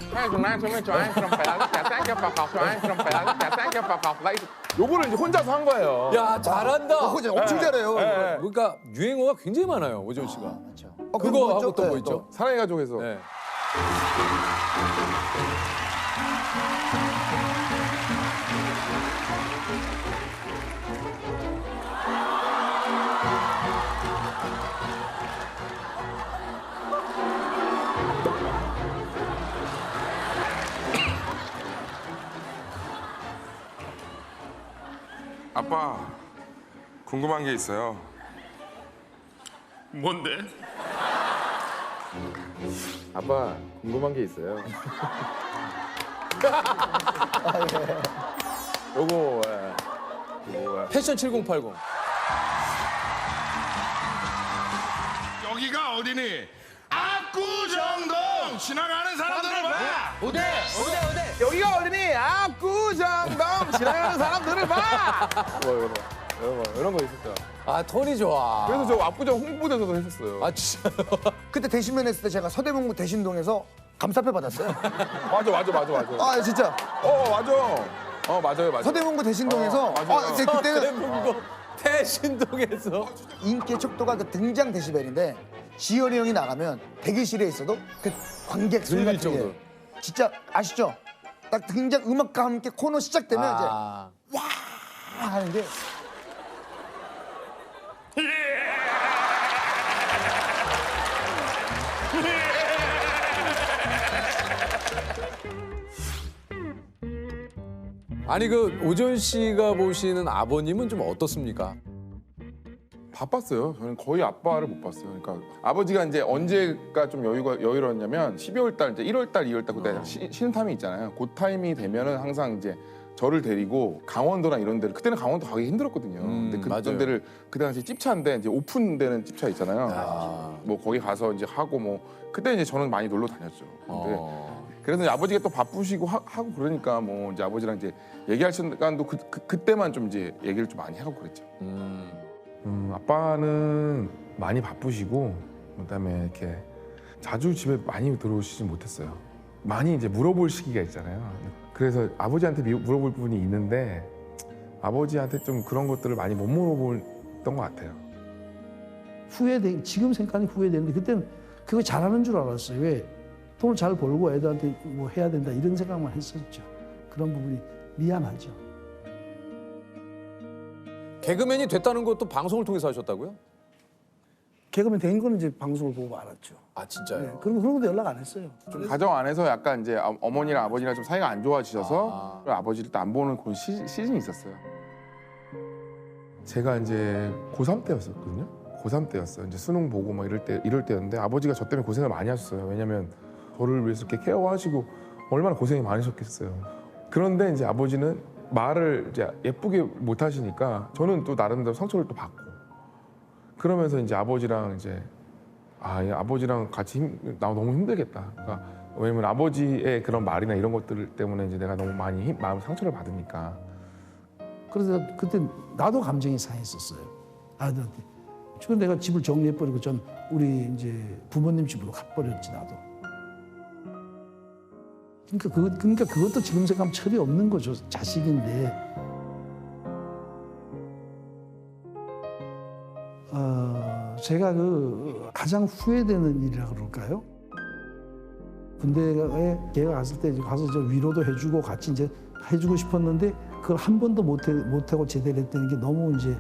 요거를 이제 혼자서 한 거예요. 야 잘한다. 그거 엄청 잘해요. 그러니까 유행어가 굉장히 많아요 오지훈 씨가. 그거 그거 뭐 하고 있죠? 또 뭐 네, 있죠? 사랑의 가족에서 네. 아빠 궁금한 게 있어요. 뭔데? 아빠 궁금한 게 있어요. 요거 패션 7080. 여기가 어디니? 압구정동 지나가는 사람들을 봐. 여기가 어디니? 압구정동 지나가는 사람들을 봐. 이런 거 있었죠. 아 톤이 좋아. 그래서 저 압구정 홍보대사도 했었어요. 아 진짜. 그때 대신면 했을 때 제가 서대문구 대신동에서 감사패 받았어요. 맞아. 아 진짜 맞아요. 서대문구 대신동에서 맞아요. 근데 그때는 대문고 태신동에서 인기의 척도가 그 등장 데시벨인데 지열이 형이 나가면 대기실에 있어도 그 관객 소리 들릴 같은 게 정도. 진짜 아시죠? 딱 등장 음악과 함께 코너 시작되면 아. 이제 와 하는 게 아니 그 오지훈 씨가 보시는 아버님은 좀 어떻습니까? 바빴어요. 저는 거의 아빠를 못 봤어요. 그러니까 아버지가 이제 언제가 좀 여유로웠냐면 12월 달, 이제 1월 달, 2월 달 그때 쉬는 타임이 있잖아요. 그 타임이 되면은 항상 이제 저를 데리고 강원도나 이런 데를 그때는 강원도 가기 힘들었거든요. 근데 그런 맞아요. 데를 그 당시 찝차인데 이제 오픈되는 찝차 있잖아요. 뭐 거기 가서 이제 하고 뭐 그때 이제 저는 많이 놀러 다녔죠. 근데 그래서 이제 아버지가 또 바쁘시고 하고 그러니까 뭐 이제 아버지랑 이제 얘기할 시간도 그때만 좀 이제 얘기를 좀 많이 하고 그랬죠. 아빠는 많이 바쁘시고 그다음에 이렇게 자주 집에 많이 들어오시지 못했어요. 많이 이제 물어볼 시기가 있잖아요. 그래서 아버지한테 물어볼 부분이 있는데 아버지한테 좀 그런 것들을 많이 못 물어봤던 것 같아요. 지금 생각하니 후회되는데 그때는 그거 잘하는 줄 알았어요. 왜? 돈을 잘 벌고 애들한테 뭐 해야 된다 이런 생각만 했었죠. 그런 부분이 미안하죠. 개그맨이 됐다는 것도 방송을 통해서 하셨다고요? 개그맨 된 거는 이제 방송을 보고 알았죠. 아 진짜요? 네, 그런 것도 연락 안 했어요. 좀 가정 안에서 약간 이제 어머니랑 아버지랑 좀 사이가 안 좋아지셔서 아버지를 또 안 보는 그런 시즌이 있었어요. 제가 이제 고3 때였었거든요. 고3 때였어요. 이제 수능 보고 막 이럴 때였는데 아버지가 저 때문에 고생을 많이 하셨어요. 왜냐면 저를 위해서 이렇게 케어하시고 얼마나 고생이 많으셨겠어요. 그런데 이제 아버지는 말을 이제 예쁘게 못 하시니까 저는 또 나름대로 상처를 또 받고 그러면서 이제 아버지랑 이제 아버지랑 같이 나 너무 힘들겠다. 그러니까 왜냐면 아버지의 그런 말이나 이런 것들 때문에 이제 내가 너무 많이 마음 상처를 받으니까. 그래서 그때 나도 감정이 상했었어요. 아들한테. 지금 내가 집을 정리해버리고 전 우리 이제 부모님 집으로 가버렸지 나도. 그러니까 그것도 지금 생각하면 철이 없는 거죠. 자식인데. 제가 그 가장 후회되는 일이라 그럴까요? 군대에 걔가 갔을 때 이제 가서 저 위로도 해주고 같이 이제 해주고 싶었는데 그걸 한 번도 못하고 제대로 했다는 게 너무 이제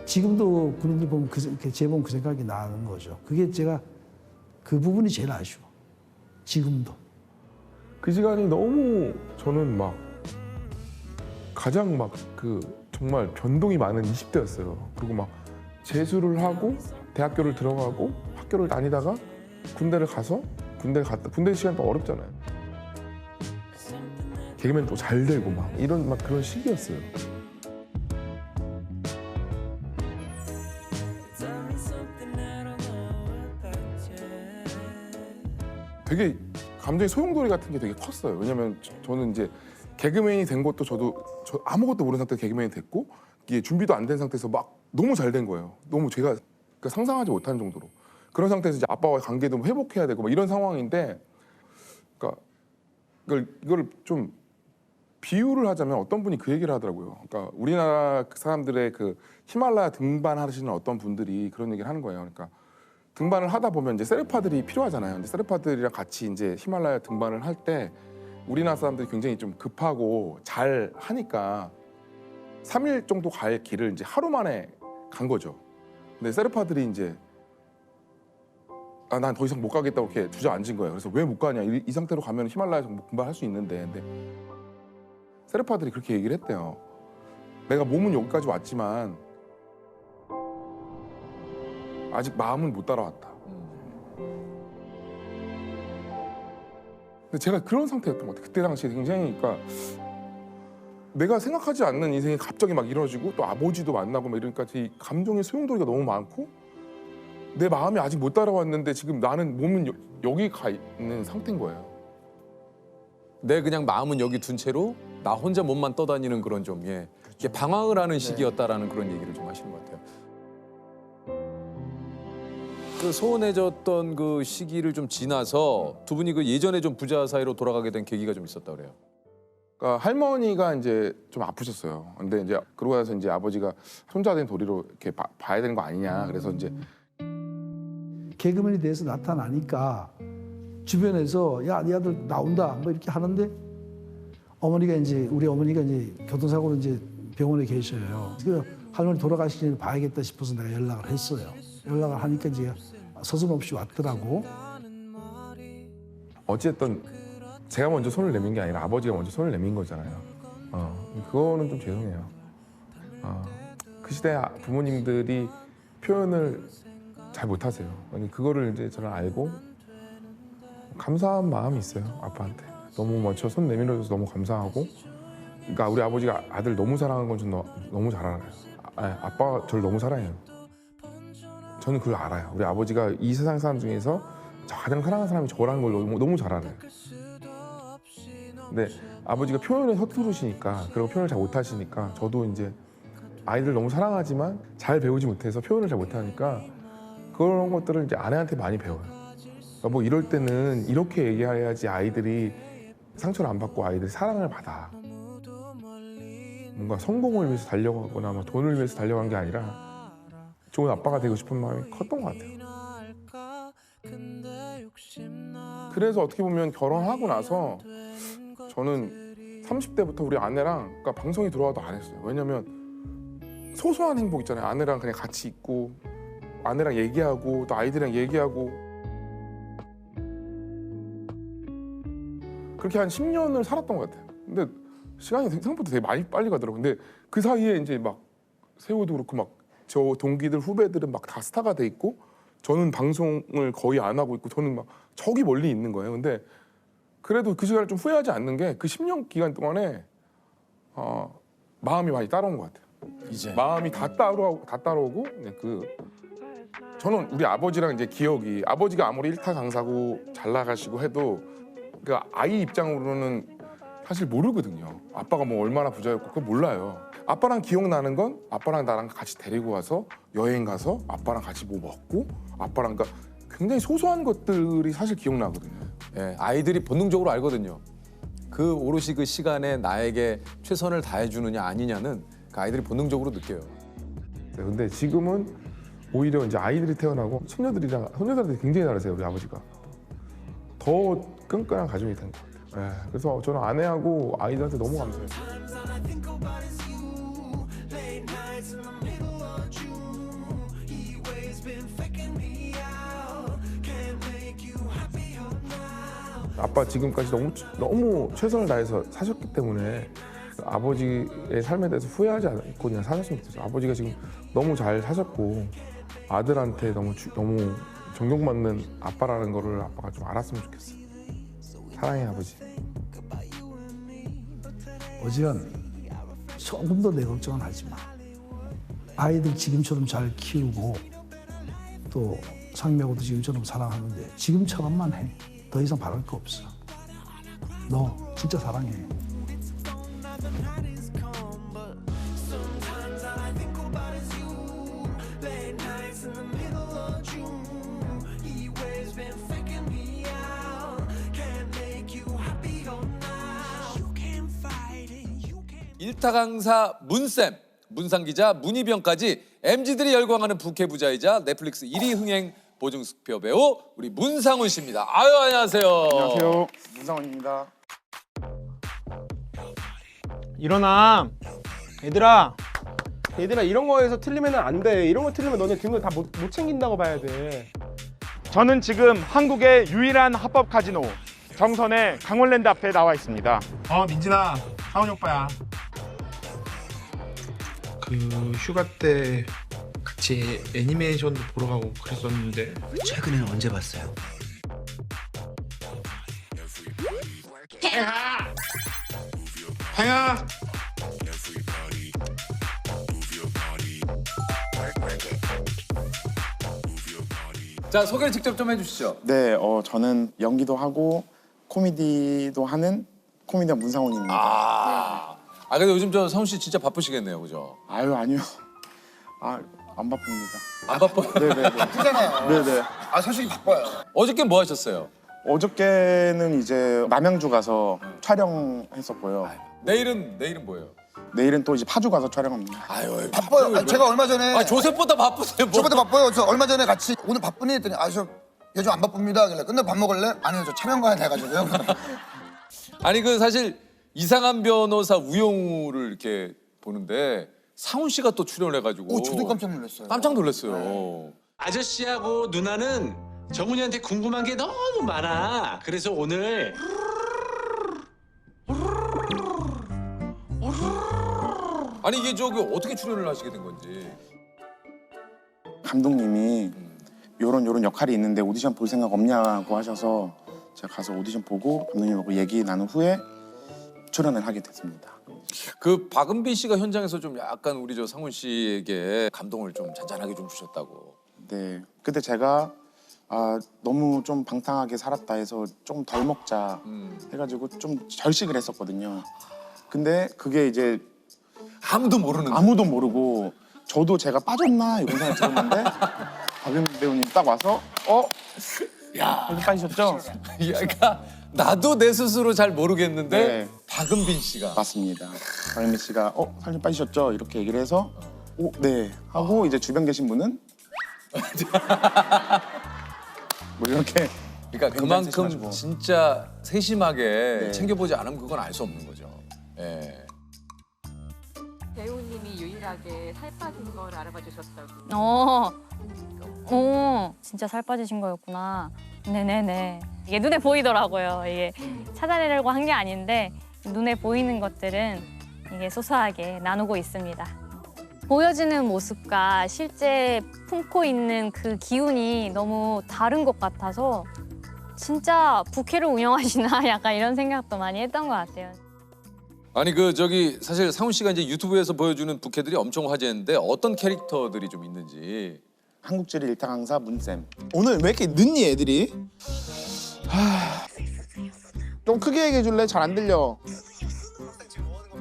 지금도 군인들 보면 재보면 그 생각이 나는 거죠. 그게 제가 그 부분이 제일 아쉬워. 지금도. 그 시간이 너무 저는 막 가장 막 그 정말 변동이 많은 20대였어요. 그리고 막 재수를 하고 대학교를 들어가고 학교를 다니다가 군대를 가서 군대 시간 또 어렵잖아요. 개그맨 또 잘 되고 막 이런 막 그런 시기였어요. 되게 감정의 소용돌이 같은 게 되게 컸어요. 왜냐면 저는 이제 개그맨이 된 것도 저 아무것도 모르는 상태에서 개그맨이 됐고 이게 준비도 안 된 상태에서 막 너무 잘 된 거예요. 너무 제가 그러니까 상상하지 못한 정도로. 그런 상태에서 이제 아빠와의 관계도 회복해야 되고 막 이런 상황인데 그러니까 이걸 좀 비유를 하자면 어떤 분이 그 얘기를 하더라고요. 그러니까 우리나라 사람들의 그 히말라야 등반하시는 어떤 분들이 그런 얘기를 하는 거예요. 그러니까 등반을 하다 보면 이제 세르파들이 필요하잖아요. 근데 세르파들이랑 같이 이제 히말라야 등반을 할 때 우리나라 사람들이 굉장히 좀 급하고 잘 하니까 3일 정도 갈 길을 이제 하루 만에 간 거죠. 근데 세르파들이 이제 난 더 이상 못 가겠다고 이렇게 주저앉은 거예요. 그래서 왜 못 가냐? 이 상태로 가면 히말라야에서 등반할 수 있는데. 근데 세르파들이 그렇게 얘기를 했대요. 내가 몸은 여기까지 왔지만 아직 마음은 못 따라왔다. 근데 제가 그런 상태였던 것 같아요. 그때 당시에 굉장히 그러니까 내가 생각하지 않는 인생이 갑자기 막 이루어지고 또 아버지도 만나고 막 이러니까 이 감정의 소용돌이가 너무 많고 내 마음이 아직 못 따라왔는데 지금 나는 몸은 여기 가 있는 상태인 거예요. 내 그냥 마음은 여기 둔 채로 나 혼자 몸만 떠다니는 그런 좀 이게 방황을 하는 시기였다라는 그런 얘기를 좀 하시는 것 같아요. 그 소원해졌던 그 시기를 좀 지나서 두 분이 그 예전에 좀 부자 사이로 돌아가게 된 계기가 좀 있었다 그래요. 그러니까 할머니가 이제 좀 아프셨어요. 근데 이제 그러고 나서 이제 아버지가 손자 된 도리로 이렇게 봐야 되는 거 아니냐. 그래서 이제 개그맨이 돼서 나타나니까 주변에서 야, 네 아들 나온다 뭐 이렇게 하는데 우리 어머니가 이제 교통사고로 이제 병원에 계셔요. 그 할머니 돌아가시기 전에 봐야겠다 싶어서 내가 연락을 했어요. 연락을 하니까 이제 서슴없이 왔더라고. 어쨌든 제가 먼저 손을 내민 게 아니라 아버지가 먼저 손을 내민 거잖아요. 그거는 좀 죄송해요. 그 시대 부모님들이 표현을 잘 못하세요. 그거를 이제 저는 알고 감사한 마음이 있어요. 아빠한테 너무 먼저 손 내밀어줘서 너무 감사하고. 그러니까 우리 아버지가 아들 너무 사랑하는 건 좀 너무 잘 알아요. 아빠가 저를 너무 사랑해요. 저는 그걸 알아요. 우리 아버지가 이 세상 사람 중에서 가장 사랑하는 사람이 저라는 걸 너무 잘 알아요. 근데 아버지가 표현을 서투르시니까 그리고 표현을 잘 못하시니까 저도 이제 아이들 너무 사랑하지만 잘 배우지 못해서 표현을 잘 못하니까 그런 것들을 이제 아내한테 많이 배워요. 그러니까 뭐 이럴 때는 이렇게 얘기해야지 아이들이 상처를 안 받고 아이들이 사랑을 받아. 뭔가 성공을 위해서 달려가거나 뭐 돈을 위해서 달려간 게 아니라 좋은 아빠가 되고 싶은 마음이 컸던 것 같아요. 그래서 어떻게 보면 결혼하고 나서 저는 30대부터 우리 아내랑 그러니까 방송이 들어와도 안 했어요. 왜냐면 소소한 행복 있잖아요. 아내랑 그냥 같이 있고 아내랑 얘기하고 또 아이들이랑 얘기하고 그렇게 한 10년을 살았던 것 같아요. 근데 시간이 생각보다 되게 많이 빨리 가더라고요. 근데 그 사이에 이제 막 세호도 그렇고 막 저 동기들 후배들은 막 다 스타가 돼 있고 저는 방송을 거의 안 하고 있고 저는 막 저기 멀리 있는 거예요. 근데 그래도 그 시간을 좀 후회하지 않는 게 그 10년 기간 동안에 마음이 많이 따라온 것 같아요. 이제 마음이 다 따라오고 저는 우리 아버지랑 이제 기억이 아버지가 아무리 1타 강사고 잘 나가시고 해도 그 아이 입장으로는 사실 모르거든요. 아빠가 뭐 얼마나 부자였고 그거 몰라요. 아빠랑 기억나는 건 아빠랑 나랑 같이 데리고 가서 여행 가서 아빠랑 같이 뭐 먹고 아빠랑 그러니까 굉장히 소소한 것들이 사실 기억나거든요. 아이들이 본능적으로 알거든요. 그 오롯이 그 시간에 나에게 최선을 다해주느냐 아니냐는 그 아이들이 본능적으로 느껴요. 근데 지금은 오히려 이제 아이들이 태어나고 손녀들한테 굉장히 잘하세요. 우리 아버지가 더 끈끈한 가족이 된 것 같아요. 네, 그래서 저는 아내하고 아이들한테 너무 감사해요. 아빠 지금까지 너무 최선을 다해서 사셨기 때문에 아버지의 삶에 대해서 후회하지 않고 그냥 사셨으면 좋겠어요. 아버지가 지금 너무 잘 사셨고 아들한테 너무 존경받는 아빠라는 거를 아빠가 좀 알았으면 좋겠어요. 사랑해 아버지. 오지연, 조금도 내 걱정은 하지 마. 아이들 지금처럼 잘 키우고 또 상미하고도 지금처럼 사랑하는데 지금처럼만 해. 더 이상 바랄 거 없어. 너 진짜 사랑해. 일타 강사 문쌤, 문상 기자, 문희병까지 MZ들이 열광하는 부캐 부자이자 넷플릭스 1위 흥행 보증수표 배우 우리 문상훈 씨입니다. 아유, 안녕하세요. 안녕하세요. 문상훈입니다. 일어나. 얘들아 이런 거에서 틀리면 안 돼. 이런 거 틀리면 너네 등급 다 못 챙긴다고 봐야 돼. 저는 지금 한국의 유일한 합법 카지노 정선의 강원랜드 앞에 나와 있습니다. 민진아, 상훈이 오빠야. 그 휴가 때 같이 애니메이션도 보러 가고 그랬었는데 최근에는 언제 봤어요? 하야. 자, 소개를 직접 좀 해주시죠. 네, 저는 연기도 하고 코미디도 하는 코미디언 문상훈입니다. 근데 요즘 저 상훈 씨 진짜 바쁘시겠네요, 그죠? 아유, 아니요. 안 바쁩니다. 안 바빠요? 네네네. 바쁘잖아요. 네네. 솔직히 바빠요. 어저께 뭐 하셨어요? 어저께는 이제 남양주 가서 촬영했었고요. 내일은 뭐예요? 내일은 또 이제 파주 가서 촬영합니다. 아유, 바빠요. 제가 얼마 전에 조셉보다 바쁘세요. 뭐. 저보다 바빠요. 저 얼마 전에 같이 오늘 바쁘니 했더니 저 요즘 안 바쁩니다. 하길래 끝나고 밥 먹을래? 아니요, 저 촬영 가야 돼가지고요. 아니 그 사실 이상한 변호사 우영우를 이렇게 보는데 상훈 씨가 또 출연을 해가지고. 저도 깜짝 놀랐어요. 깜짝 놀랐어요. 아저씨하고 누나는 정훈이한테 궁금한 게 너무 많아. 그래서 오늘 아니 이게 저기 어떻게 출연을 하시게 된 건지. 감독님이 요런 역할이 있는데 오디션 볼 생각 없냐고 하셔서 제가 가서 오디션 보고 감독님하고 얘기 나눈 후에 출연을 하게 됐습니다. 그 박은빈 씨가 현장에서 좀 약간 우리 저 상훈 씨에게 감동을 좀 잔잔하게 좀 주셨다고. 네, 그때 제가 너무 좀 방탕하게 살았다 해서 좀 덜 먹자 해가지고 좀 절식을 했었거든요. 근데 그게 이제 아무도 모르고 저도 제가 빠졌나 이런 생각이 들었는데 박은빈 배우님 딱 와서 야, 빠지셨죠? 그러니까 나도 내 스스로 잘 모르겠는데 네. 박은빈 씨가 맞습니다. 박은빈 씨가 살좀 빠지셨죠? 이렇게 얘기를 해서 네 하고 이제 주변 계신 분은 뭐 이렇게 그러니까 그만큼 세심하시고. 진짜 세심하게 네. 챙겨보지 않으면 그건 알 수 없는 거죠. 예. 배우님이 유일하게 살 빠진 걸 알아봐 주셨다고. 진짜 살 빠지신 거였구나. 네네네. 이게 눈에 보이더라고요. 이게 찾아내려고 한 게 아닌데 눈에 보이는 것들은 이게 소소하게 나누고 있습니다. 보여지는 모습과 실제 품고 있는 그 기운이 너무 다른 것 같아서 진짜 부캐를 운영하시나 약간 이런 생각도 많이 했던 것 같아요. 아니 그 저기 사실 상훈 씨가 이제 유튜브에서 보여주는 부캐들이 엄청 화제인데 어떤 캐릭터들이 좀 있는지. 한국지리 일타 강사 문쌤. 오늘 왜 이렇게 늦니 애들이? 좀 크게 얘기해 줄래? 잘 안 들려.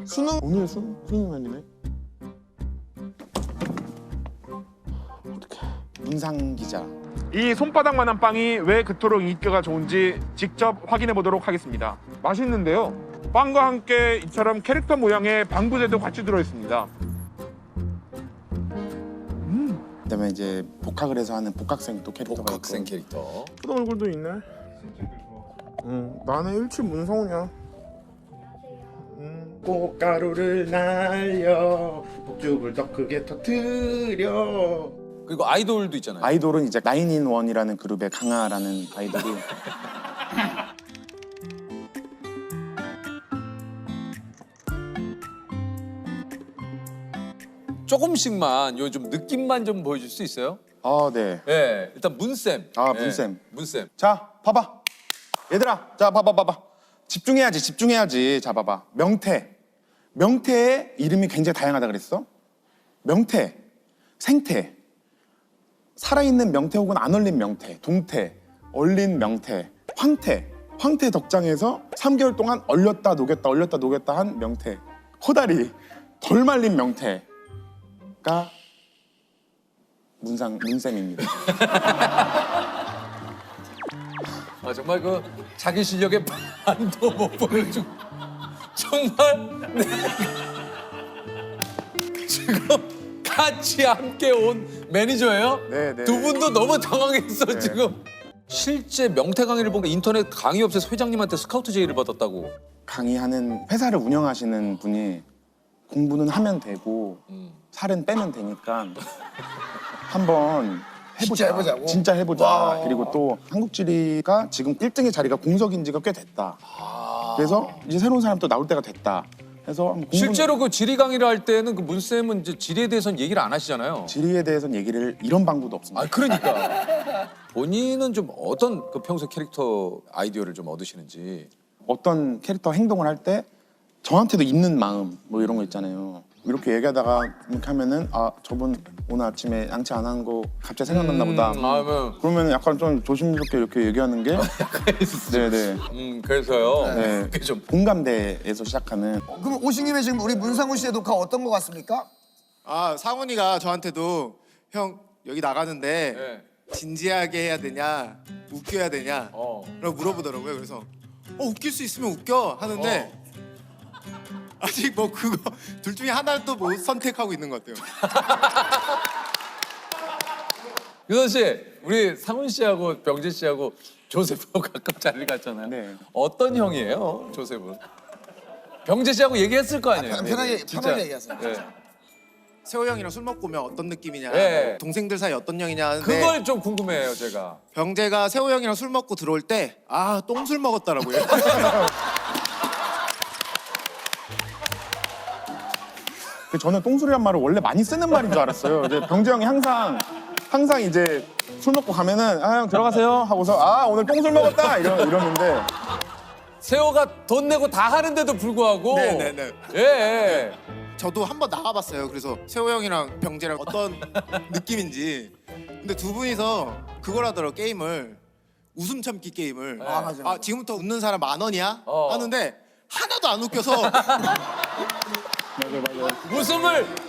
수능 오늘 수능 아니네. 문상 기자. 이 손바닥만한 빵이 왜 그토록 인기가 좋은지 직접 확인해 보도록 하겠습니다. 맛있는데요. 빵과 함께 이처럼 캐릭터 모양의 방부제도 같이 들어있습니다. 그다음에 이제 복학을 해서 하는 복학생 또 캐릭터가 복학생 있고. 캐릭터. 그런 얼굴도 있네. 나는 일치 문성우냐. 꽃가루를 날려 폭죽을 더 크게 터뜨려. 그리고 아이돌도 있잖아요. 아이돌은 이제 9in1이라는 그룹의 강하라는 아이돌이 조금씩만 요즘 느낌만 좀 보여줄 수 있어요? 네. 네, 일단 문쌤. 문쌤. 문쌤. 자, 봐봐. 얘들아, 자, 봐봐. 집중해야지. 자, 봐봐. 명태의 이름이 굉장히 다양하다 그랬어? 명태, 생태, 살아있는 명태 혹은 안 얼린 명태, 동태, 얼린 명태, 황태 덕장에서 3개월 동안 얼렸다 녹였다 한 명태, 호다리, 덜 말린 명태가 문쌤입니다. 정말 그 자기 실력의 반도 못 보여주고 정말 지금 같이 함께 온 매니저예요? 네. 두 분도 너무 당황했어 지금. 실제 명태 강의를 보니까 인터넷 강의업체 회장님한테 스카우트 제의를 받았다고. 강의하는 회사를 운영하시는 분이 공부는 하면 되고 살은 빼면 되니까 한번 해보자. 진짜 해보자. 그리고 또 한국지리가 지금 1등의 자리가 공석인 지가 꽤 됐다. 그래서 이제 새로운 사람 또 나올 때가 됐다. 그래서 한번 실제로 그 지리 강의를 할 때는 그 문쌤은 이제 지리에 대해서는 얘기를 안 하시잖아요. 지리에 대해서는 얘기를 이런 방구도 없습니다. 그러니까. 본인은 좀 어떤 그 평소 캐릭터 아이디어를 좀 얻으시는지. 어떤 캐릭터 행동을 할 때 저한테도 있는 마음 뭐 이런 거 있잖아요. 이렇게 얘기하다가 이렇게 하면은 저분 오늘 아침에 양치 안 한 거 갑자기 생각났나 보다. 그러면 약간 좀 조심스럽게 이렇게 얘기하는 게 네네. 그래서요. 네. 좀 공감대에서 시작하는. 그럼 오신님의 지금 우리 문상우 씨의 녹화 어떤 것 같습니까? 상훈이가 저한테도 형 여기 나가는데 진지하게 해야 되냐 웃겨야 되냐 라고 물어보더라고요. 그래서 웃길 수 있으면 웃겨 하는데 아직 뭐 그거 둘 중에 하나도 못 선택하고 있는 것 같아요. 유선 씨, 우리 상훈 씨하고 병재 씨하고 조셉하고 가끔 자리를 갔잖아요. 어떤 형이에요, 조셉은? 병재 씨하고 얘기했을 거 아니에요? 편하게 진짜. 얘기하세요. 세호 형이랑 술 먹고 오면 어떤 느낌이냐 동생들 사이 어떤 형이냐 하는데 그걸 좀 궁금해요, 제가. 병재가 세호 형이랑 술 먹고 들어올 때 똥술 먹었다라고요. 저는 똥술이란 말을 원래 많이 쓰는 말인 줄 알았어요. 이제 병재 형이 항상 이제 술 먹고 가면은 형 들어가세요 하고서 오늘 똥술 먹었다 이러는데 세호가 돈 내고 다 하는데도 불구하고 네네네. 예. 저도 한번 나가봤어요. 그래서 세호 형이랑 병재랑 어떤 느낌인지. 근데 두 분이서 그걸 하더라고 게임을 웃음 참기 게임을. 맞아. 지금부터 웃는 사람 10,000원이야 하는데 하나도 안 웃겨서.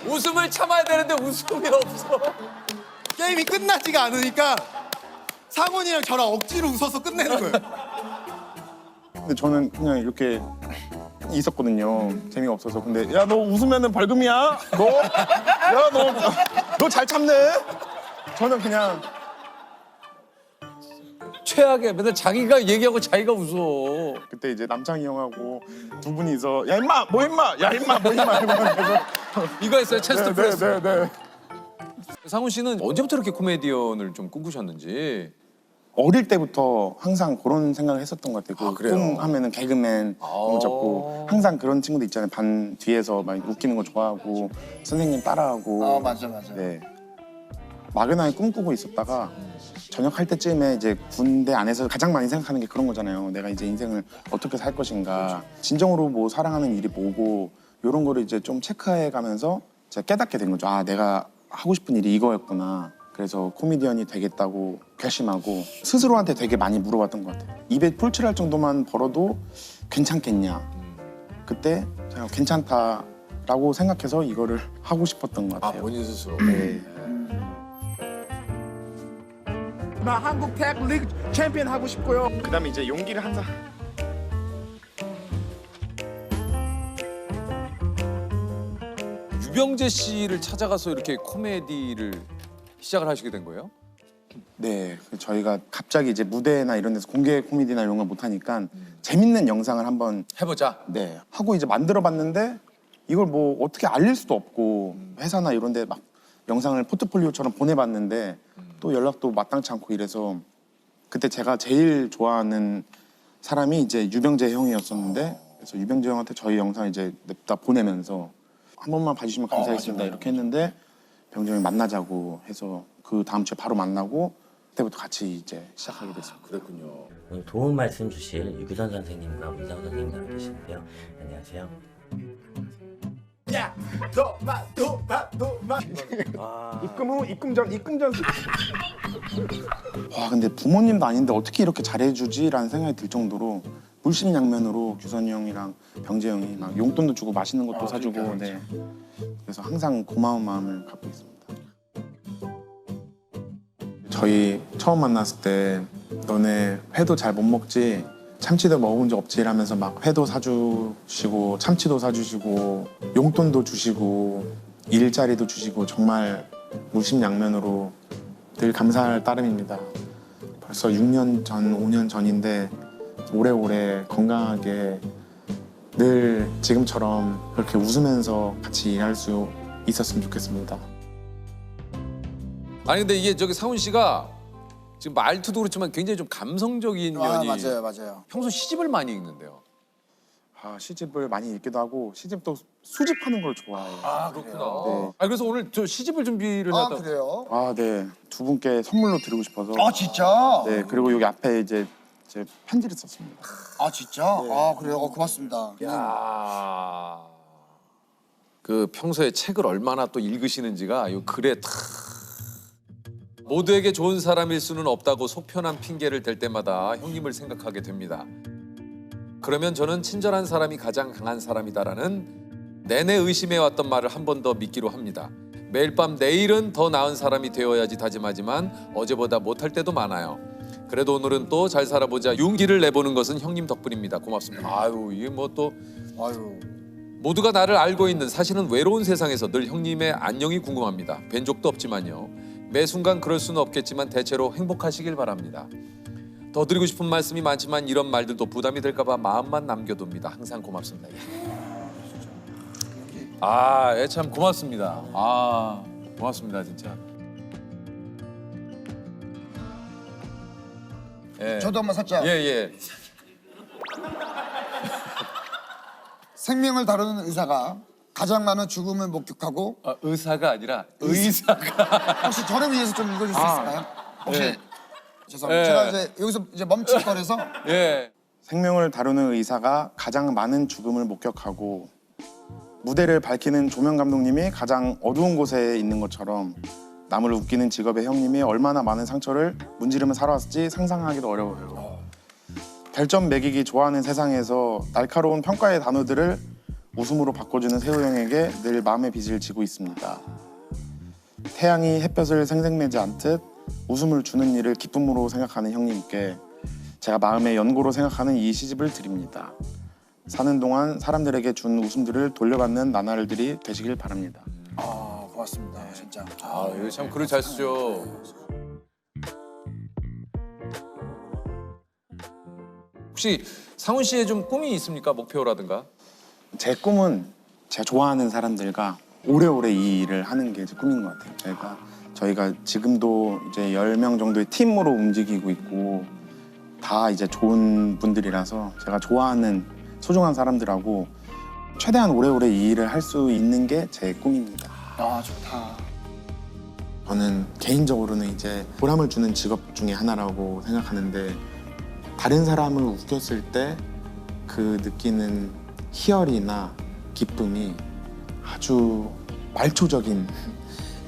웃음을 참아야 되는데 웃음이 없어. 게임이 끝나지가 않으니까 상훈이랑 저랑 억지로 웃어서 끝내는 거예요. 근데 저는 그냥 이렇게 있었거든요. 재미가 없어서. 근데 야 너 웃으면은 벌금이야. 너 잘 참네. 저는 그냥 최악의 맨날 자기가 얘기하고 자기가 웃어. 그때 이제 남창희 형하고 두 분이서 야 임마 뭐 임마 이러면서 이거 했어요, 체스트 프레스. 네. 상훈 씨는 언제부터 이렇게 코미디언을 좀 꿈꾸셨는지? 어릴 때부터 항상 그런 생각을 했었던 것 같아요. 꿈 하면은 개그맨 꿈 잡고 항상 그런 친구들 있잖아요. 반 뒤에서 막 웃기는 거 좋아하고 선생님 따라하고. 맞아. 네. 막연하게 꿈꾸고 있었다가 전역할 때쯤에 이제 군대 안에서 가장 많이 생각하는 게 그런 거잖아요. 내가 이제 인생을 어떻게 살 것인가. 진정으로 뭐 사랑하는 일이 뭐고 이런 거를 이제 좀 체크해 가면서 제가 깨닫게 된 거죠. 내가 하고 싶은 일이 이거였구나. 그래서 코미디언이 되겠다고 결심하고 스스로한테 되게 많이 물어봤던 것 같아요. 입에 풀칠할 정도만 벌어도 괜찮겠냐. 그때 제가 괜찮다라고 생각해서 이거를 하고 싶었던 것 같아요. 본인 스스로. 네. 나 한국 태그 리그 챔피언 하고 싶고요. 그다음에 이제 용기를 항상 유병재 씨를 찾아가서 이렇게 코미디를 시작을 하시게 된 거예요? 네, 저희가 갑자기 이제 무대나 이런 데서 공개 코미디나 이런 걸 못 하니까 재밌는 영상을 한번 해보자. 네, 하고 이제 만들어봤는데 이걸 뭐 어떻게 알릴 수도 없고 회사나 이런 데 막 영상을 포트폴리오처럼 보내봤는데 또 연락도 마땅치 않고 이래서 그때 제가 제일 좋아하는 사람이 이제 유병재 형이었었는데 그래서 유병재 형한테 저희 영상 이제 냅다 보내면서 한 번만 봐주시면 감사하겠습니다 이렇게 했는데 병재 형이 만나자고 해서 그 다음 주에 바로 만나고 그때부터 같이 이제 시작하게 됐습니다. 그랬군요. 오늘 도움 말씀 주실 유규선 선생님과 문상 선생님 나와 계시는데요. 안녕하세요. 야, 도마. 입금 후, 입금 전. 와 근데 부모님도 아닌데 어떻게 이렇게 잘해주지라는 생각이 들 정도로 물심양면으로 규선이 형이랑 병재 형이 막 용돈도 주고 맛있는 것도 사주고 네. 그래서 항상 고마운 마음을 갖고 있습니다. 저희 처음 만났을 때 너네 회도 잘 못 먹지 참치도 먹어본 적 없지 이러면서 막 회도 사주시고 참치도 사주시고 용돈도 주시고 일자리도 주시고 정말 물심양면으로 늘 감사할 따름입니다. 벌써 6년 전, 5년 전인데 오래오래 건강하게 늘 지금처럼 그렇게 웃으면서 같이 일할 수 있었으면 좋겠습니다. 아니 근데 이게 저기 상훈 씨가 지금 말투도 그렇지만 굉장히 좀 감성적인 면이 맞아요. 평소 시집을 많이 읽는데요. 시집을 많이 읽기도 하고 시집도 수집하는 걸 좋아해요. 그렇구나. 네. 그래서 오늘 저 시집을 준비를 아, 했다고. 그래요? 네. 두 분께 선물로 드리고 싶어서. 진짜? 네. 그리고 여기 앞에 이제 제 편지를 썼습니다. 진짜? 네. 그래요? 고맙습니다. 야. 그 평소에 책을 얼마나 또 읽으시는지가 이 글에 탁. 모두에게 좋은 사람일 수는 없다고 속편한 핑계를 댈 때마다 형님을 생각하게 됩니다. 그러면 저는 친절한 사람이 가장 강한 사람이다라는 내내 의심해왔던 말을 한 번 더 믿기로 합니다. 매일 밤 내일은 더 나은 사람이 되어야지 다짐하지만 어제보다 못할 때도 많아요. 그래도 오늘은 또 잘 살아보자 용기를 내보는 것은 형님 덕분입니다. 고맙습니다. 아유 이게 뭐 또 모두가 나를 알고 있는 사실은 외로운 세상에서 늘 형님의 안녕이 궁금합니다. 뵌 적도 없지만요. 매 순간 그럴 수는 없겠지만 대체로 행복하시길 바랍니다. 더 드리고 싶은 말씀이 많지만 이런 말들도 부담이 될까 봐 마음만 남겨둡니다. 항상 고맙습니다. 참 고맙습니다. 고맙습니다 진짜. 예. 저도 한번 살짝. 예. 생명을 다루는 의사가 가장 많은 죽음을 목격하고 의사가 아니라 의사가 혹시 저를 위해서 좀 읽어줄 수 있을까요? 혹시 예. 죄송합니다. 예. 제가 이제 여기서 이제 멈출 거라서 예. 생명을 다루는 의사가 가장 많은 죽음을 목격하고 무대를 밝히는 조명 감독님이 가장 어두운 곳에 있는 것처럼 남을 웃기는 직업의 형님이 얼마나 많은 상처를 문지르며 살아왔을지 상상하기도 어려워요. 별점 매기기 좋아하는 세상에서 날카로운 평가의 단어들을 웃음으로 바꿔주는 세호 형에게 늘 마음의 빚을 지고 있습니다. 태양이 햇볕을 생색내지 않듯 웃음을 주는 일을 기쁨으로 생각하는 형님께 제가 마음의 연고로 생각하는 이 시집을 드립니다. 사는 동안 사람들에게 준 웃음들을 돌려받는 나날들이 되시길 바랍니다. 고맙습니다. 진짜. 이거 참 글을 잘 쓰죠. 혹시 상훈 씨의 좀 꿈이 있습니까? 목표라든가? 제 꿈은 제가 좋아하는 사람들과 오래오래 이 일을 하는 게 제 꿈인 것 같아요. 저희가 지금도 이제 10명 정도의 팀으로 움직이고 있고 다 이제 좋은 분들이라서 제가 좋아하는 소중한 사람들하고 최대한 오래오래 이 일을 할 수 있는 게 제 꿈입니다. 좋다. 저는 개인적으로는 이제 보람을 주는 직업 중에 하나라고 생각하는데 다른 사람을 웃겼을 때 그 느끼는 희열이나 기쁨이 아주 말초적인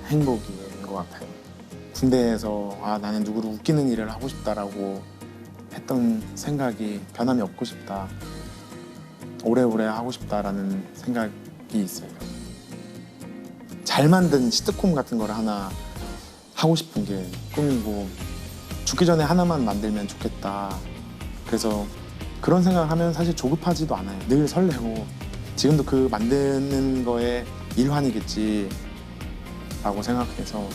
행복인 것 같아요. 군대에서 나는 누구를 웃기는 일을 하고 싶다라고 했던 생각이 변함이 없고 싶다. 오래오래 하고 싶다라는 생각이 있어요. 잘 만든 시트콤 같은 걸 하나 하고 싶은 게 꿈이고 죽기 전에 하나만 만들면 좋겠다. 그래서 그런 생각을 하면 사실 조급하지도 않아요. 늘 설레고 지금도 그 만드는 거에 일환이겠지 라고 생각해서